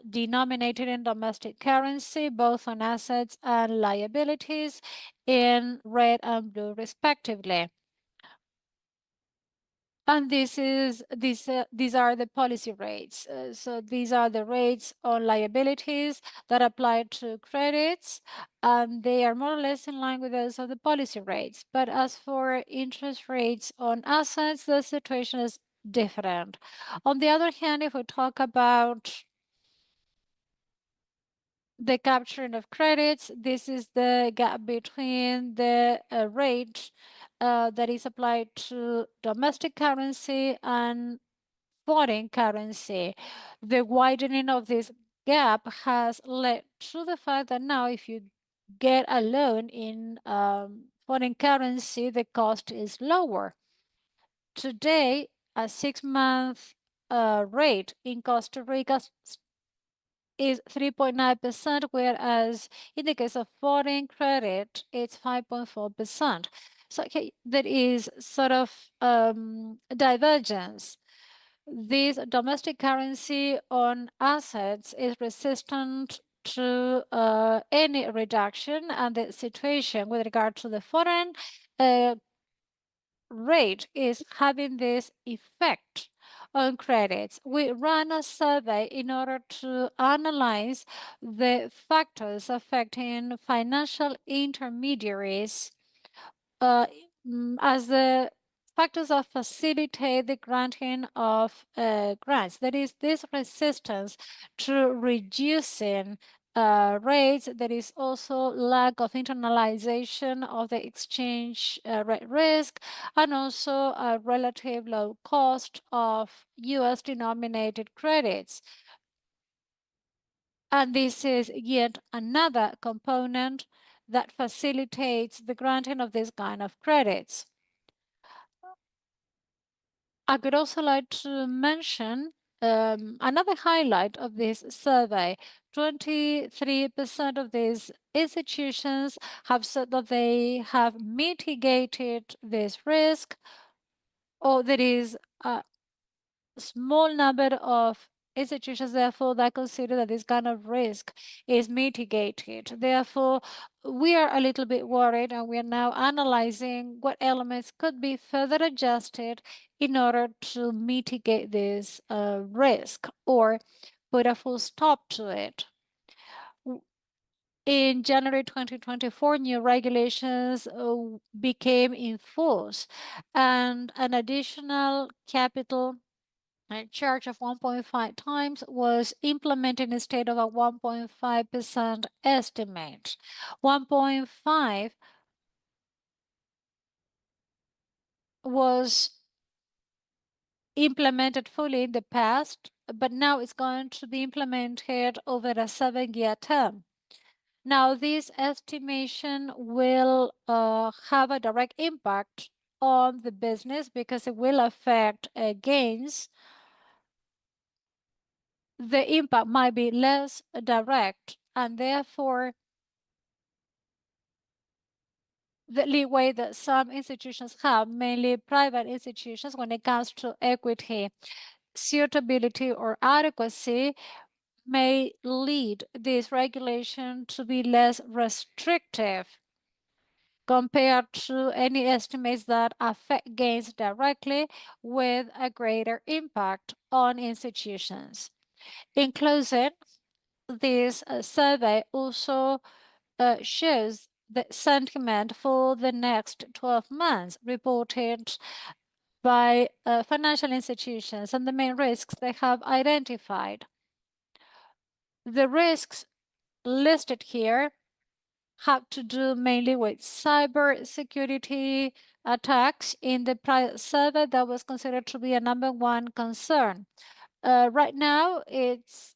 denominated in domestic currency, both on assets and liabilities, in red and blue respectively. And these are the policy rates. So these are the rates on liabilities that apply to credits, and they are more or less in line with those of the policy rates. But as for interest rates on assets, the situation is different. On the other hand, if we talk about the capturing of credits, this is the gap between the rate that is applied to domestic currency and foreign currency. The widening of this gap has led to the fact that now if you get a loan in foreign currency, the cost is lower. Today, a 6-month rate in Costa Rica is 3.9%, whereas in the case of foreign credit, it's 5.4%. So there is sort of divergence. This domestic currency on assets is resistant to any reduction, and the situation with regard to the foreign rate is having this effect on credits. We ran a survey in order to analyze the factors affecting financial intermediaries as the factors that facilitate the granting of grants. That is, this resistance to reducing rates. There is also lack of internalization of the exchange rate risk, and also a relative low cost of US denominated credits. And this is yet another component that facilitates the granting of this kind of credits. I could also like to mention another highlight of this survey. 23% of these institutions have said that they have mitigated this risk, or there is a small number of institutions, therefore, that consider that this kind of risk is mitigated. Therefore, we are a little bit worried, and we are now analyzing what elements could be further adjusted in order to mitigate this risk or put a full stop to it. In January 2024, new regulations became in force, and an additional capital a charge of 1.5 times was implemented instead of a 1.5% estimate. 1.5 was implemented fully in the past, but now it's going to be implemented over a 7-year term. Now, this estimation will have a direct impact on the business because it will affect gains. The impact might be less direct, and therefore the leeway that some institutions have, mainly private institutions, when it comes to equity, suitability, or adequacy, may lead this regulation to be less restrictive compared to any estimates that affect gains directly with a greater impact on institutions. In closing, this survey also shows the sentiment for the next 12 months reported by financial institutions and the main risks they have identified. The risks listed here have to do mainly with cyber security attacks. In the prior survey, that was considered to be a #1 concern. Right now, it's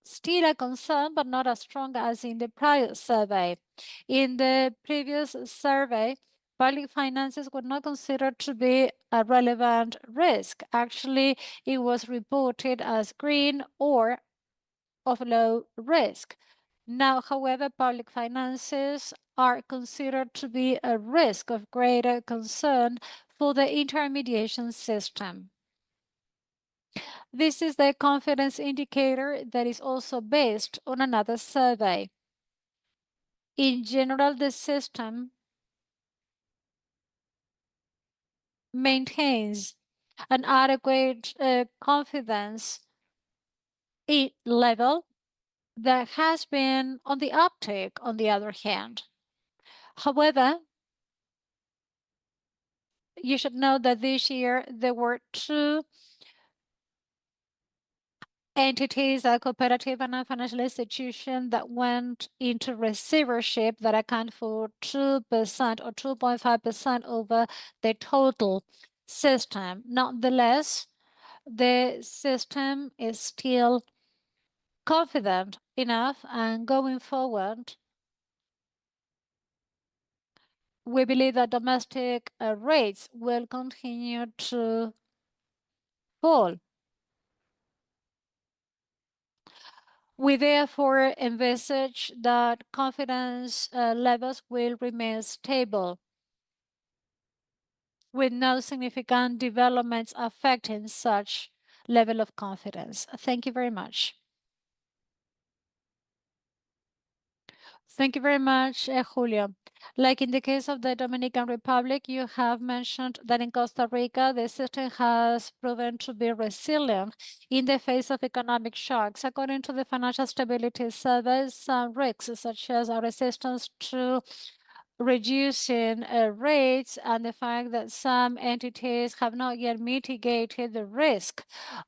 still a concern, but not as strong as in the prior survey. In the previous survey, public finances were not considered to be a relevant risk. Actually, it was reported as green or of low risk. Now, however, public finances are considered to be a risk of greater concern for the intermediation system. This is the confidence indicator that is also based on another survey. In general, the system maintains an adequate confidence level that has been on the uptick, on the other hand. However, you should know that this year there were two entities, a cooperative and a financial institution, that went into receivership that account for 2% or 2.5% over the total system. Nonetheless, the system is still confident enough, and going forward, we believe that domestic rates will continue to fall. We therefore envisage that confidence levels will remain stable, with no significant developments affecting such level of confidence. Thank you very much. Thank you very much, Julio. Like in the case of the Dominican Republic, you have mentioned that in Costa Rica, the system has proven to be resilient in the face of economic shocks. According to the Financial Stability Survey, some risks, such as our resistance to reducing rates and the fact that some entities have not yet mitigated the risk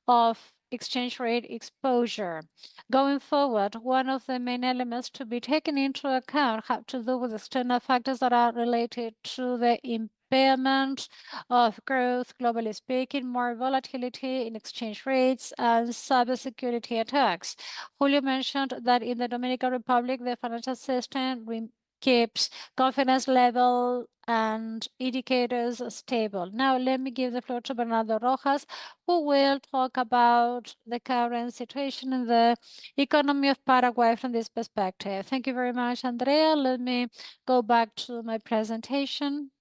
of exchange rate exposure. Going forward, one of the main elements to be taken into account have to do with external factors that are related to the impairment of growth, globally speaking, more volatility in exchange rates, and cybersecurity attacks. Julio mentioned that in the Dominican Republic, the financial system keeps confidence level and indicators stable. Now, let me give the floor to Bernardo Rojas, who will talk about the current situation in the economy of Paraguay from this perspective. Thank you very much, Andrea. Let me go back to my presentation.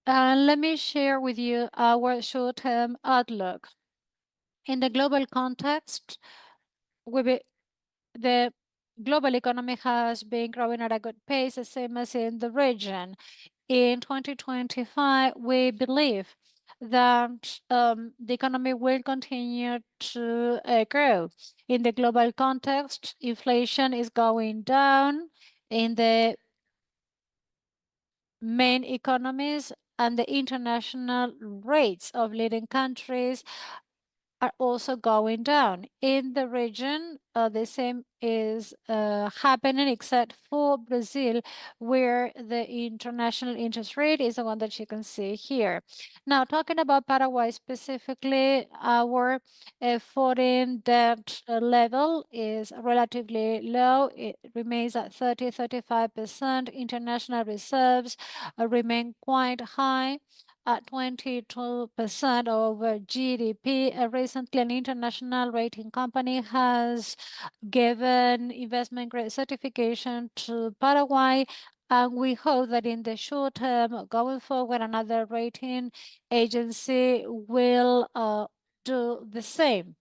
And let me share with you our short-term outlook. In the global context, the global economy has been growing at a good pace, the same as in the region. In 2025, we believe that the economy will continue to grow. In the global context, inflation is going down in the main economies, and the international rates of leading countries are also going down. In the region, the same is happening except for Brazil, where the international interest rate is the one that you can see here. Now, talking about Paraguay specifically, our foreign debt level is relatively low. It remains at 35%. International reserves remain quite high at 22% of GDP. Recently, an international rating company has given investment grade certification to Paraguay, and we hope that in the short term, going forward, another rating agency will do the same.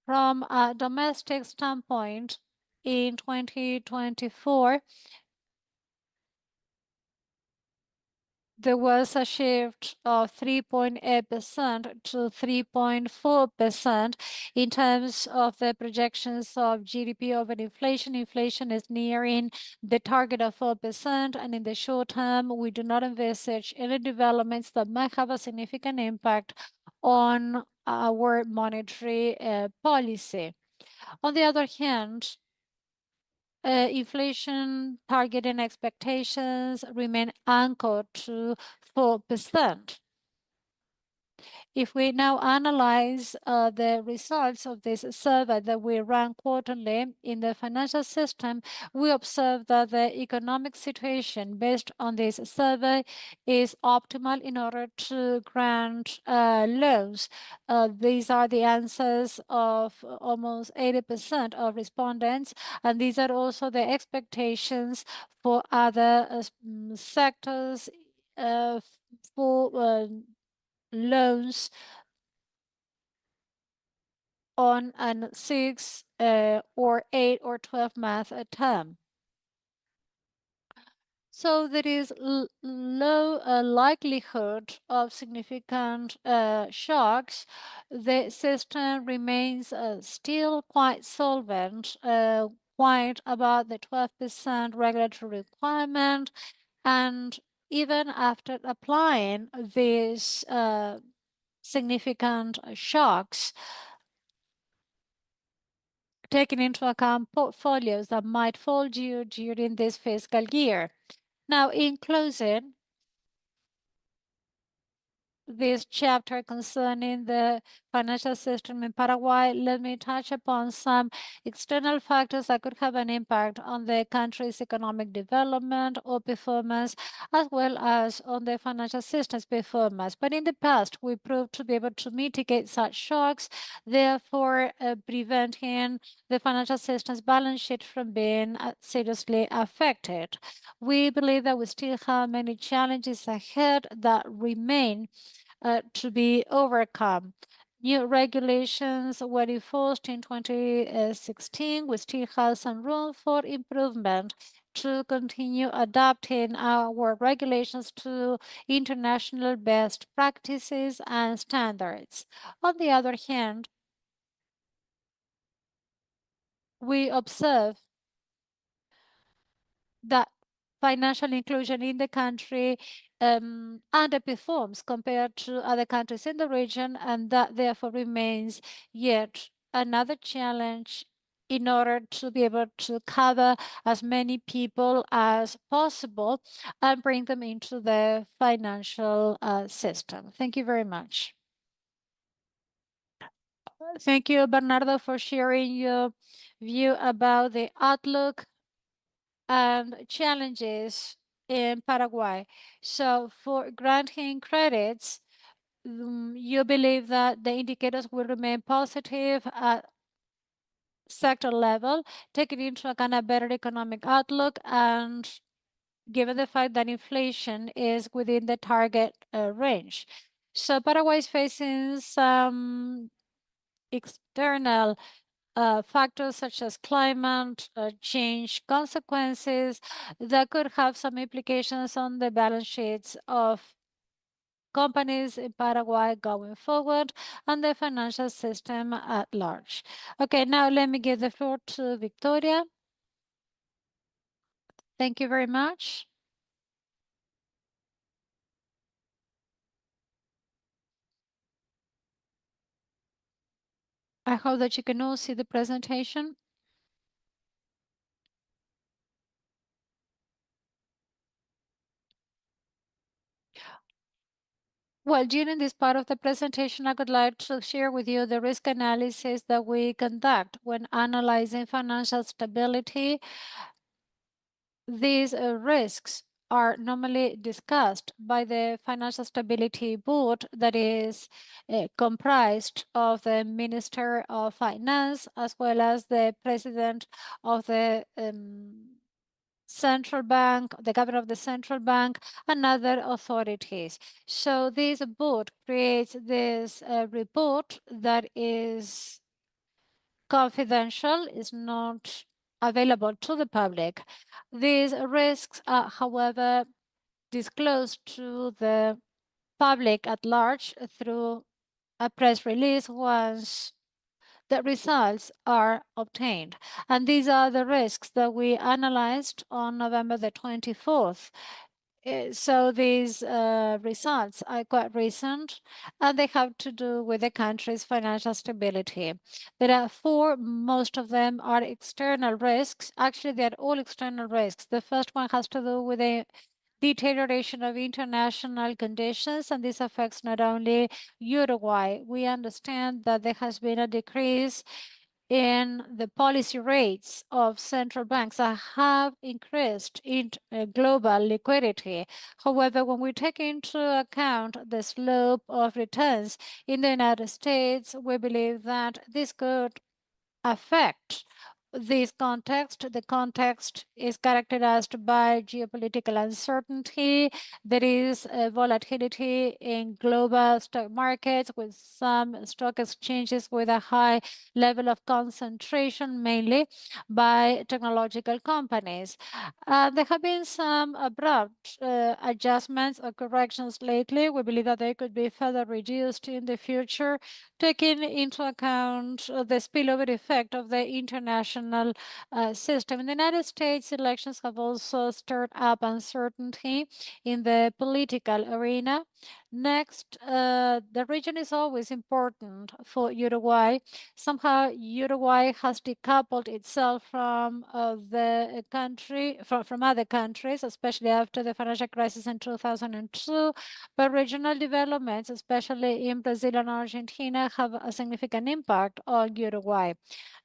From a domestic standpoint, in 2024, there was a shift of 3.8% to 3.4% in terms of the projections of GDP over inflation. Inflation is nearing the target of 4%, and in the short term, we do not envisage any developments that might have a significant impact on our monetary policy. On the other hand, inflation target and expectations remain anchored to 4%. If we now analyze the results of this survey that we run quarterly in the financial system, we observe that the economic situation based on this survey is optimal in order to grant loans. These are the answers of almost 80% of respondents, and these are also the expectations for other sectors for loans on a 6 or 8 or 12-month term. So there is low likelihood of significant shocks. The system remains still quite solvent, quite about the 12% regulatory requirement, and even after applying these significant shocks, taking into account portfolios that might fall due during this fiscal year. Now, in closing, this chapter concerning the financial system in Paraguay, let me touch upon some external factors that could have an impact on the country's economic development or performance, as well as on the financial system's performance. But in the past, we proved to be able to mitigate such shocks, therefore preventing the financial system's balance sheet from being seriously affected. We believe that we still have many challenges ahead that remain to be overcome. New regulations were enforced in 2016. We still have some room for improvement to continue adapting our regulations to international best practices and standards. On the other hand, we observe that financial inclusion in the country underperforms compared to other countries in the region, and that therefore remains yet another challenge in order to be able to cover as many people as possible and bring them into the financial system. Thank you very much. Thank you, Bernardo, for sharing your view about the outlook and challenges in Paraguay. So for granting credits, you believe that the indicators will remain positive at sector level, taking into account a better economic outlook and given the fact that inflation is within the target range. So Paraguay is facing some external factors such as climate change consequences that could have some implications on the balance sheets of companies in Paraguay going forward and the financial system at large. Okay, now let me give the floor to Victoria. Thank you very much. I hope that you can all see the presentation. Well, during this part of the presentation, I would like to share with you the risk analysis that we conduct when analyzing financial stability. These risks are normally discussed by the Financial Stability Board that is comprised of the Minister of Finance as well as the President of the Central Bank, the Governor of the Central Bank, and other authorities. So this board creates this report that is confidential, is not available to the public. These risks are, however, disclosed to the public at large through a press release once the results are obtained. And these are the risks that we analyzed on November the 24th. So these results are quite recent and they have to do with the country's financial stability. There are four, most of them are external risks. Actually, they're all external risks. The first one has to do with the deterioration of international conditions, and this affects not only Uruguay. We understand that there has been a decrease in the policy rates of central banks that have increased in global liquidity. However, when we take into account the slope of returns in the United States, we believe that this could affect this context. The context is characterized by geopolitical uncertainty. There is volatility in global stock markets with some stock exchanges with a high level of concentration, mainly by technological companies. There have been some abrupt adjustments or corrections lately. We believe that they could be further reduced in the future, taking into account the spillover effect of the international system. In the United States, elections have also stirred up uncertainty in the political arena. Next, the region is always important for Uruguay. Somehow, Uruguay has decoupled itself from the country, from other countries, especially after the financial crisis in 2002. But regional developments, especially in Brazil and Argentina, have a significant impact on Uruguay.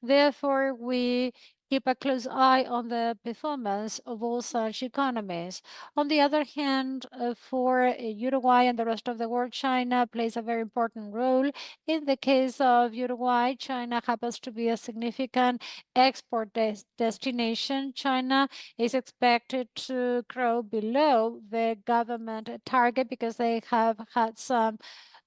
Therefore, we keep a close eye on the performance of all such economies. On the other hand, for Uruguay and the rest of the world, China plays a very important role. In the case of Uruguay, China happens to be a significant export destination. China is expected to grow below the government target because they have had some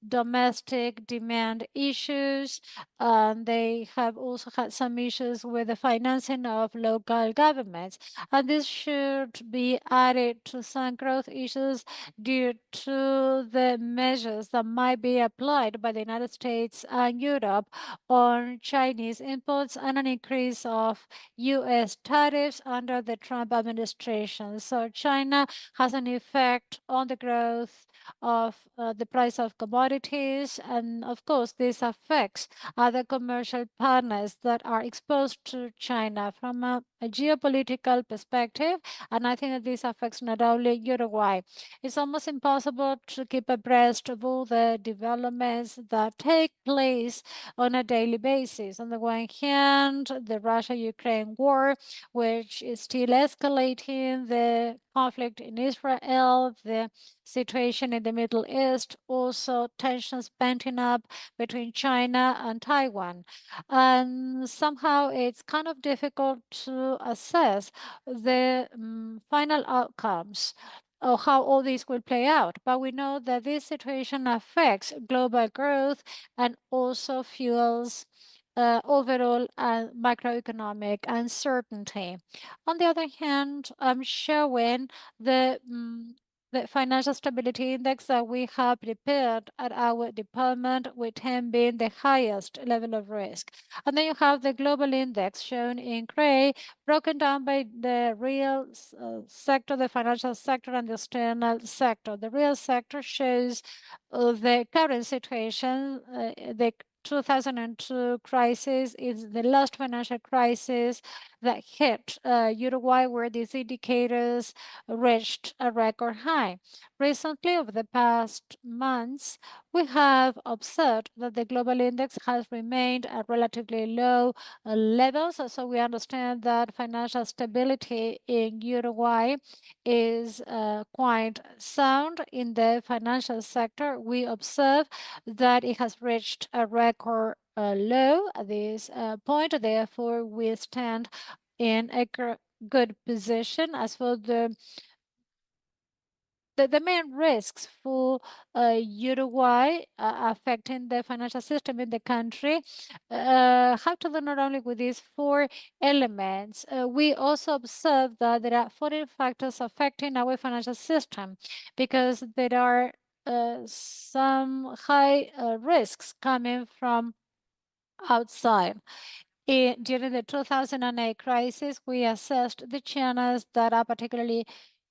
domestic demand issues, and they have also had some issues with the financing of local governments. And this should be added to some growth issues due to the measures that might be applied by the United States and Europe on Chinese imports and an increase of US tariffs under the Trump administration. So China has an effect on the growth of the price of commodities, and of course this affects other commercial partners that are exposed to China from a geopolitical perspective. And I think that this affects not only Uruguay. It's almost impossible to keep abreast of all the developments that take place on a daily basis. On the one hand, the Russia-Ukraine war, which is still escalating, the conflict in Israel, the situation in the Middle East, also tensions mounting up between China and Taiwan. And somehow it's kind of difficult to assess the final outcomes of how all this will play out. But we know that this situation affects global growth and also fuels overall macroeconomic uncertainty. On the other hand, I'm showing the the financial stability index that we have prepared at our department, with 10 being the highest level of risk. And then you have the global index shown in gray, broken down by the real sector, the financial sector, and the external sector. The real sector shows the current situation, the 2002 crisis is the last financial crisis that hit Uruguay, where these indicators reached a record high. Recently, over the past months, we have observed that the global index has remained at relatively low levels. So we understand that financial stability in Uruguay is quite sound. In the financial sector, we observe that it has reached a record low at this point. Therefore, we stand in a good position. As for the main risks for Uruguay affecting the financial system in the country have to do not only with these four elements. We also observe that there are foreign factors affecting our financial system, because there are some high risks coming from outside. During the 2008 crisis, we assessed the channels that are particularly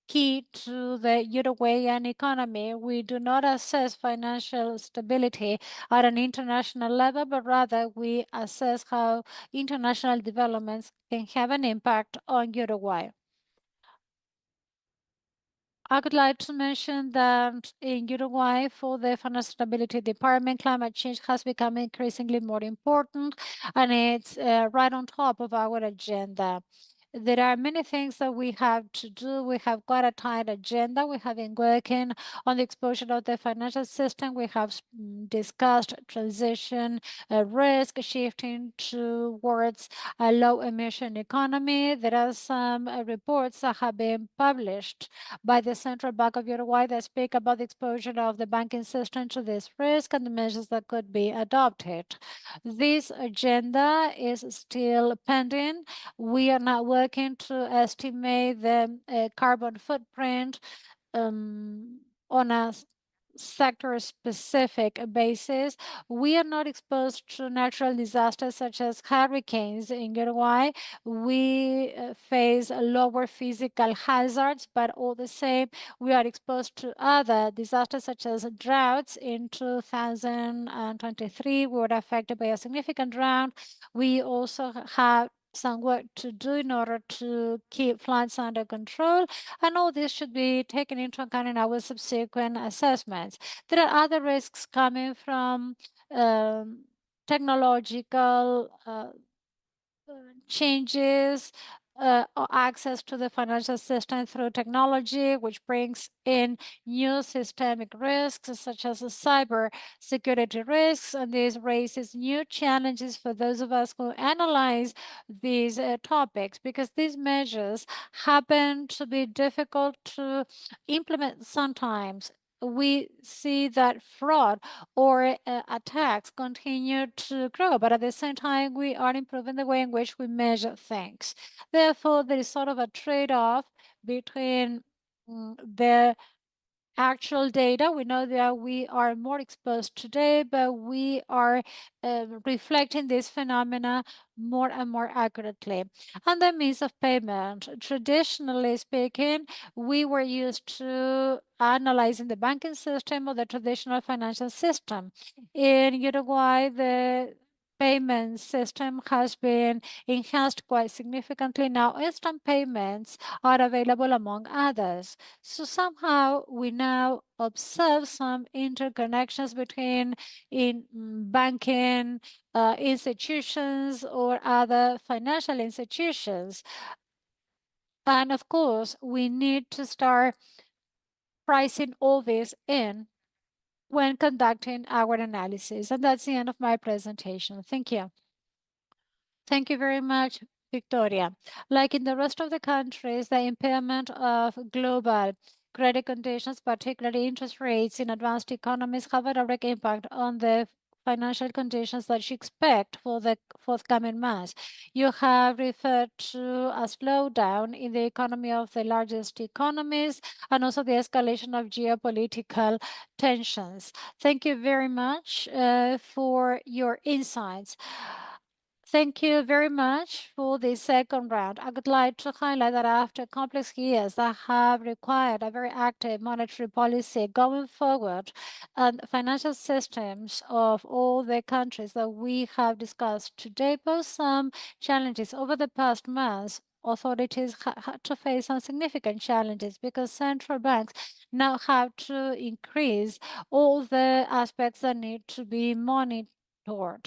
key to the Uruguayan economy. We do not assess financial stability at an international level, but rather we assess how international developments can have an impact on Uruguay. I would like to mention that in Uruguay, for the Financial Stability Department, climate change has become increasingly more important, and it's right on top of our agenda. There are many things that we have to do. We have quite a tight agenda. We have been working on the exposure of the financial system. We have discussed transition risk, shifting towards a low emission economy. There are some reports that have been published by the Central Bank of Uruguay that speak about the exposure of the banking system to this risk and the measures that could be adopted. This agenda is still pending. We are now working to estimate the carbon footprint on a sector specific basis. We are not exposed to natural disasters such as hurricanes in Uruguay. We face lower physical hazards, but all the same, we are exposed to other disasters such as droughts. In 2023, we were affected by a significant drought. We also have some work to do in order to keep floods under control, and all this should be taken into account in our subsequent assessments. There are other risks coming from technological changes, or access to the financial system through technology, which brings in new systemic risks such as cyber security risks. And this raises new challenges for those of us who analyze these topics, because these measures happen to be difficult to implement sometimes. we see that fraud or attacks continue to grow, but at the same time, we are improving the way in which we measure things. Therefore, there is sort of a trade-off between the actual data. We know that we are more exposed today, but we are reflecting this phenomena more and more accurately. And the means of payment, traditionally speaking, we were used to analyzing the banking system or the traditional financial system. In Uruguay, the payment system has been enhanced quite significantly. Now, instant payments are available among others. So somehow we now observe some interconnections between banking institutions or other financial institutions. And of course, we need to start pricing all this in when conducting our analysis. And that's the end of my presentation. Thank you. Thank you very much, Victoria. Like in the rest of the countries, the impairment of global credit conditions, particularly interest rates in advanced economies, have a direct impact on the financial conditions that you expect for the forthcoming months. You have referred to a slowdown in the economy of the largest economies and also the escalation of geopolitical tensions. Thank you very much for your insights. Thank you very much for the second round. I would like to highlight that after complex years that have required a very active monetary policy going forward, and financial systems of all the countries that we have discussed today pose some challenges. Over the past months, authorities had to face some significant challenges because central banks now have to increase all the aspects that need to be monitored,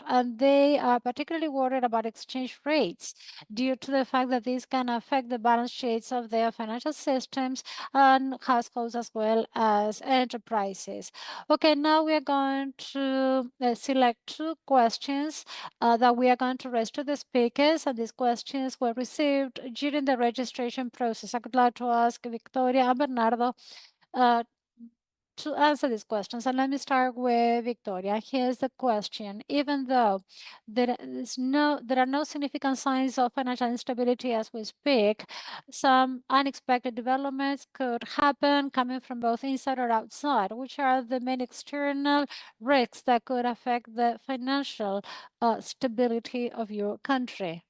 and they are particularly worried about exchange rates due to the fact that these can affect the balance sheets of their financial systems and households as well as enterprises. Okay, now we are going to select two questions that we are going to raise to the speakers, and these questions were received during the registration process. I would like to ask Victoria and Bernardo uh, to answer these questions. And let me start with Victoria. Here's the question. Even though there are no significant signs of financial instability as we speak, some unexpected developments could happen coming from both inside or outside. Which are the main external risks that could affect the financial stability of your country?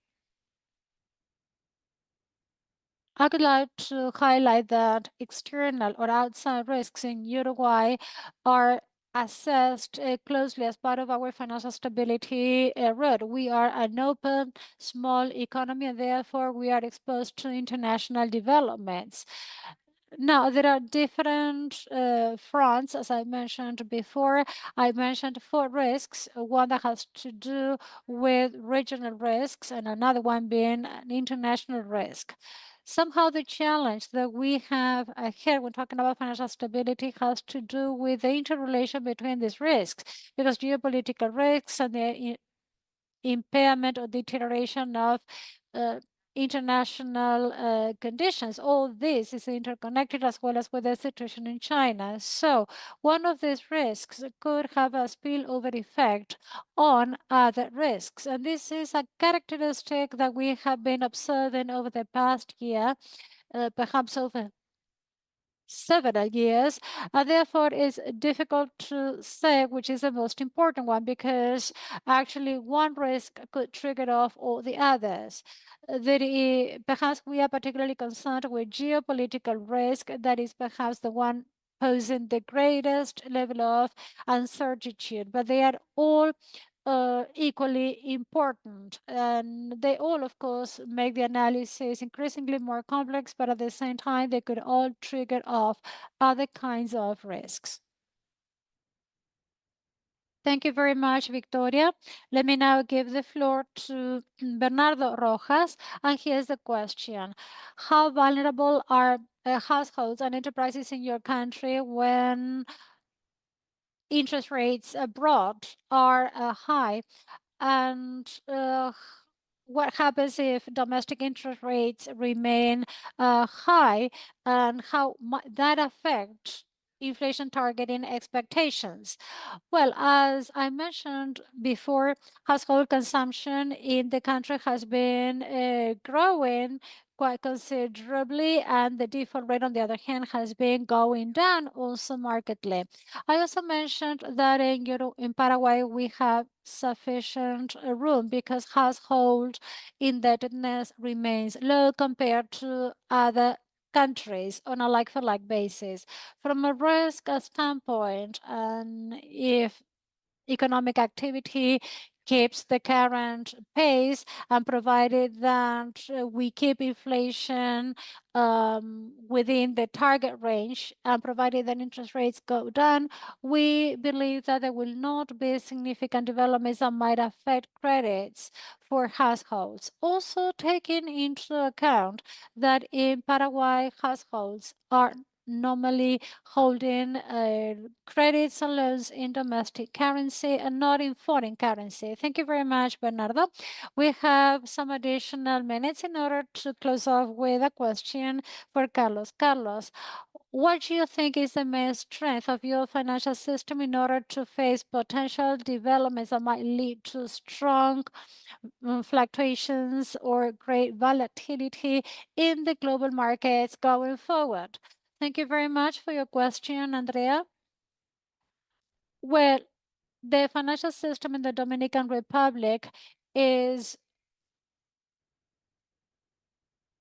I would like to highlight that external or outside risks in Uruguay are assessed closely as part of our financial stability road. We are an open, small economy, and therefore we are exposed to international developments. Now, there are different fronts, as I mentioned before. I mentioned four risks, one that has to do with regional risks and another one being an international risk. Somehow the challenge that we have here when talking about financial stability has to do with the interrelation between these risks, because geopolitical risks and the impairment or deterioration of uh, international conditions. All this is interconnected as well as with the situation in China. So one of these risks could have a spillover effect on other risks. And this is a characteristic that we have been observing over the past year, perhaps over several years, and therefore it's difficult to say which is the most important one, because actually one risk could trigger off all the others. Perhaps we are particularly concerned with geopolitical risk, that is perhaps the one posing the greatest level of uncertainty, but they are all equally important. And they all, of course, make the analysis increasingly more complex, but at the same time, they could all trigger off other kinds of risks. Thank you very much, Victoria. Let me now give the floor to Bernardo Rojas, and here's the question. How vulnerable are households and enterprises in your country when interest rates abroad are high? And what happens if domestic interest rates remain high, and how that affects inflation targeting expectations? Well, as I mentioned before, household consumption in the country has been growing quite considerably, and the default rate, on the other hand, has been going down also markedly. I also mentioned that in Paraguay we have sufficient room because household indebtedness remains low compared to other countries on a like-for-like basis. From a risk standpoint, and if economic activity keeps the current pace, and provided that we keep inflation within the target range, and provided that interest rates go down, we believe that there will not be significant developments that might affect credits for households. Also taking into account that in Paraguay, households are normally holding credits and loans in domestic currency and not in foreign currency. Thank you very much, Bernardo. We have some additional minutes in order to close off with a question for Carlos. Carlos, what do you think is the main strength of your financial system in order to face potential developments that might lead to strong fluctuations or great volatility in the global markets going forward? Thank you very much for your question, Andrea. Well, the financial system in the Dominican Republic is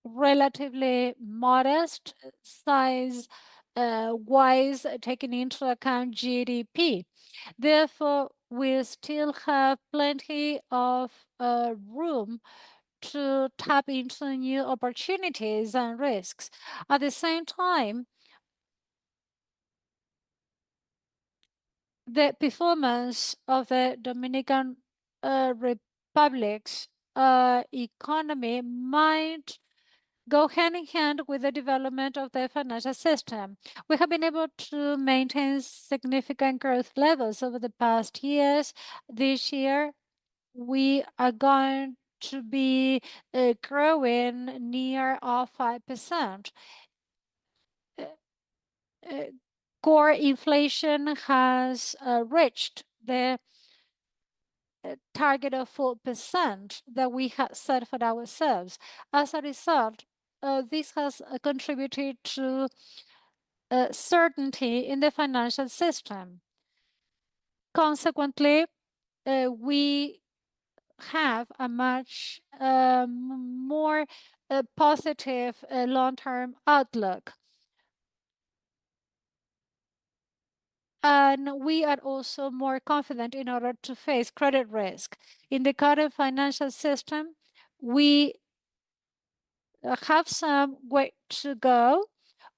relatively modest size wise, taking into account GDP. Therefore, we still have plenty of room to tap into new opportunities and risks. At the same time, the performance of the Dominican Republic's economy might go hand in hand with the development of the financial system. We have been able to maintain significant growth levels over the past years. This year, we are going to be growing near 5%. Core inflation has reached the target of 4% that we had set for ourselves. As a result, this has contributed to certainty in the financial system. Consequently, we have a much more positive long-term outlook. And we are also more confident in order to face credit risk. In the current financial system, we have some way to go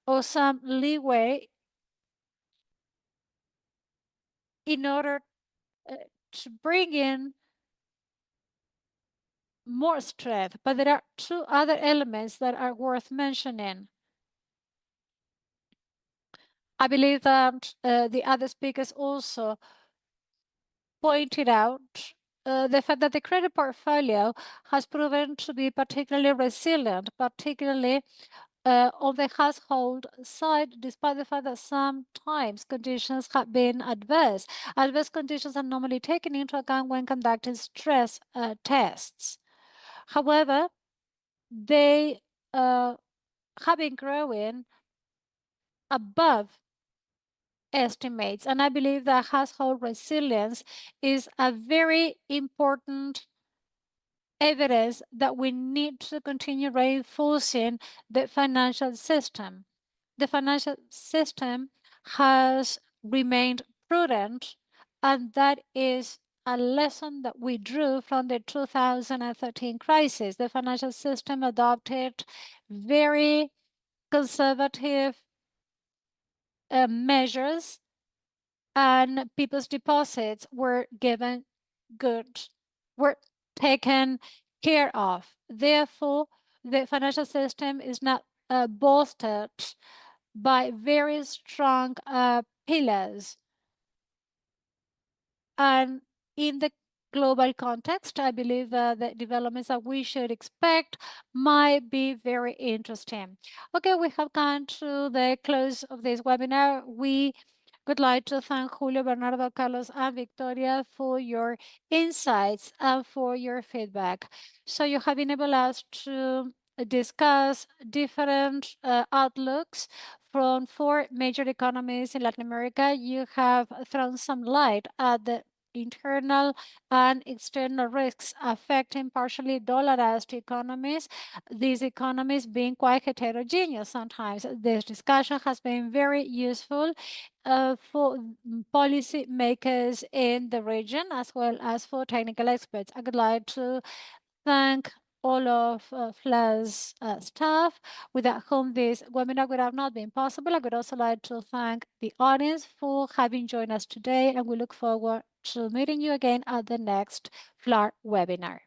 or some leeway in order to bring in more strength. But there are two other elements that are worth mentioning. I believe that the other speakers also pointed out the fact that the credit portfolio has proven to be particularly resilient, particularly on the household side, despite the fact that sometimes conditions have been adverse. Adverse conditions are normally taken into account when conducting stress tests. However, they have been growing above estimates. And I believe that household resilience is a very important evidence that we need to continue reinforcing the financial system. The financial system has remained prudent, and that is a lesson that we drew from the 2013 crisis. The financial system adopted very conservative measures, and people's deposits were taken care of. Therefore, the financial system is now bolstered by very strong pillars. And in the global context, I believe the developments that we should expect might be very interesting. Okay, we have come to the close of this webinar. We would like to thank Julio, Bernardo, Carlos, and Victoria for your insights and for your feedback. So you have enabled us to discuss different outlooks from 4 major economies in Latin America. You have thrown some light at the internal and external risks affecting partially dollarized economies, these economies being quite heterogeneous sometimes. This discussion has been very useful for policy makers in the region as well as for technical experts. I would like to thank all of FLA's staff, without whom this webinar would have not been possible. I would also like to thank the audience for having joined us today, and we look forward to meeting you again at the next FLAR webinar.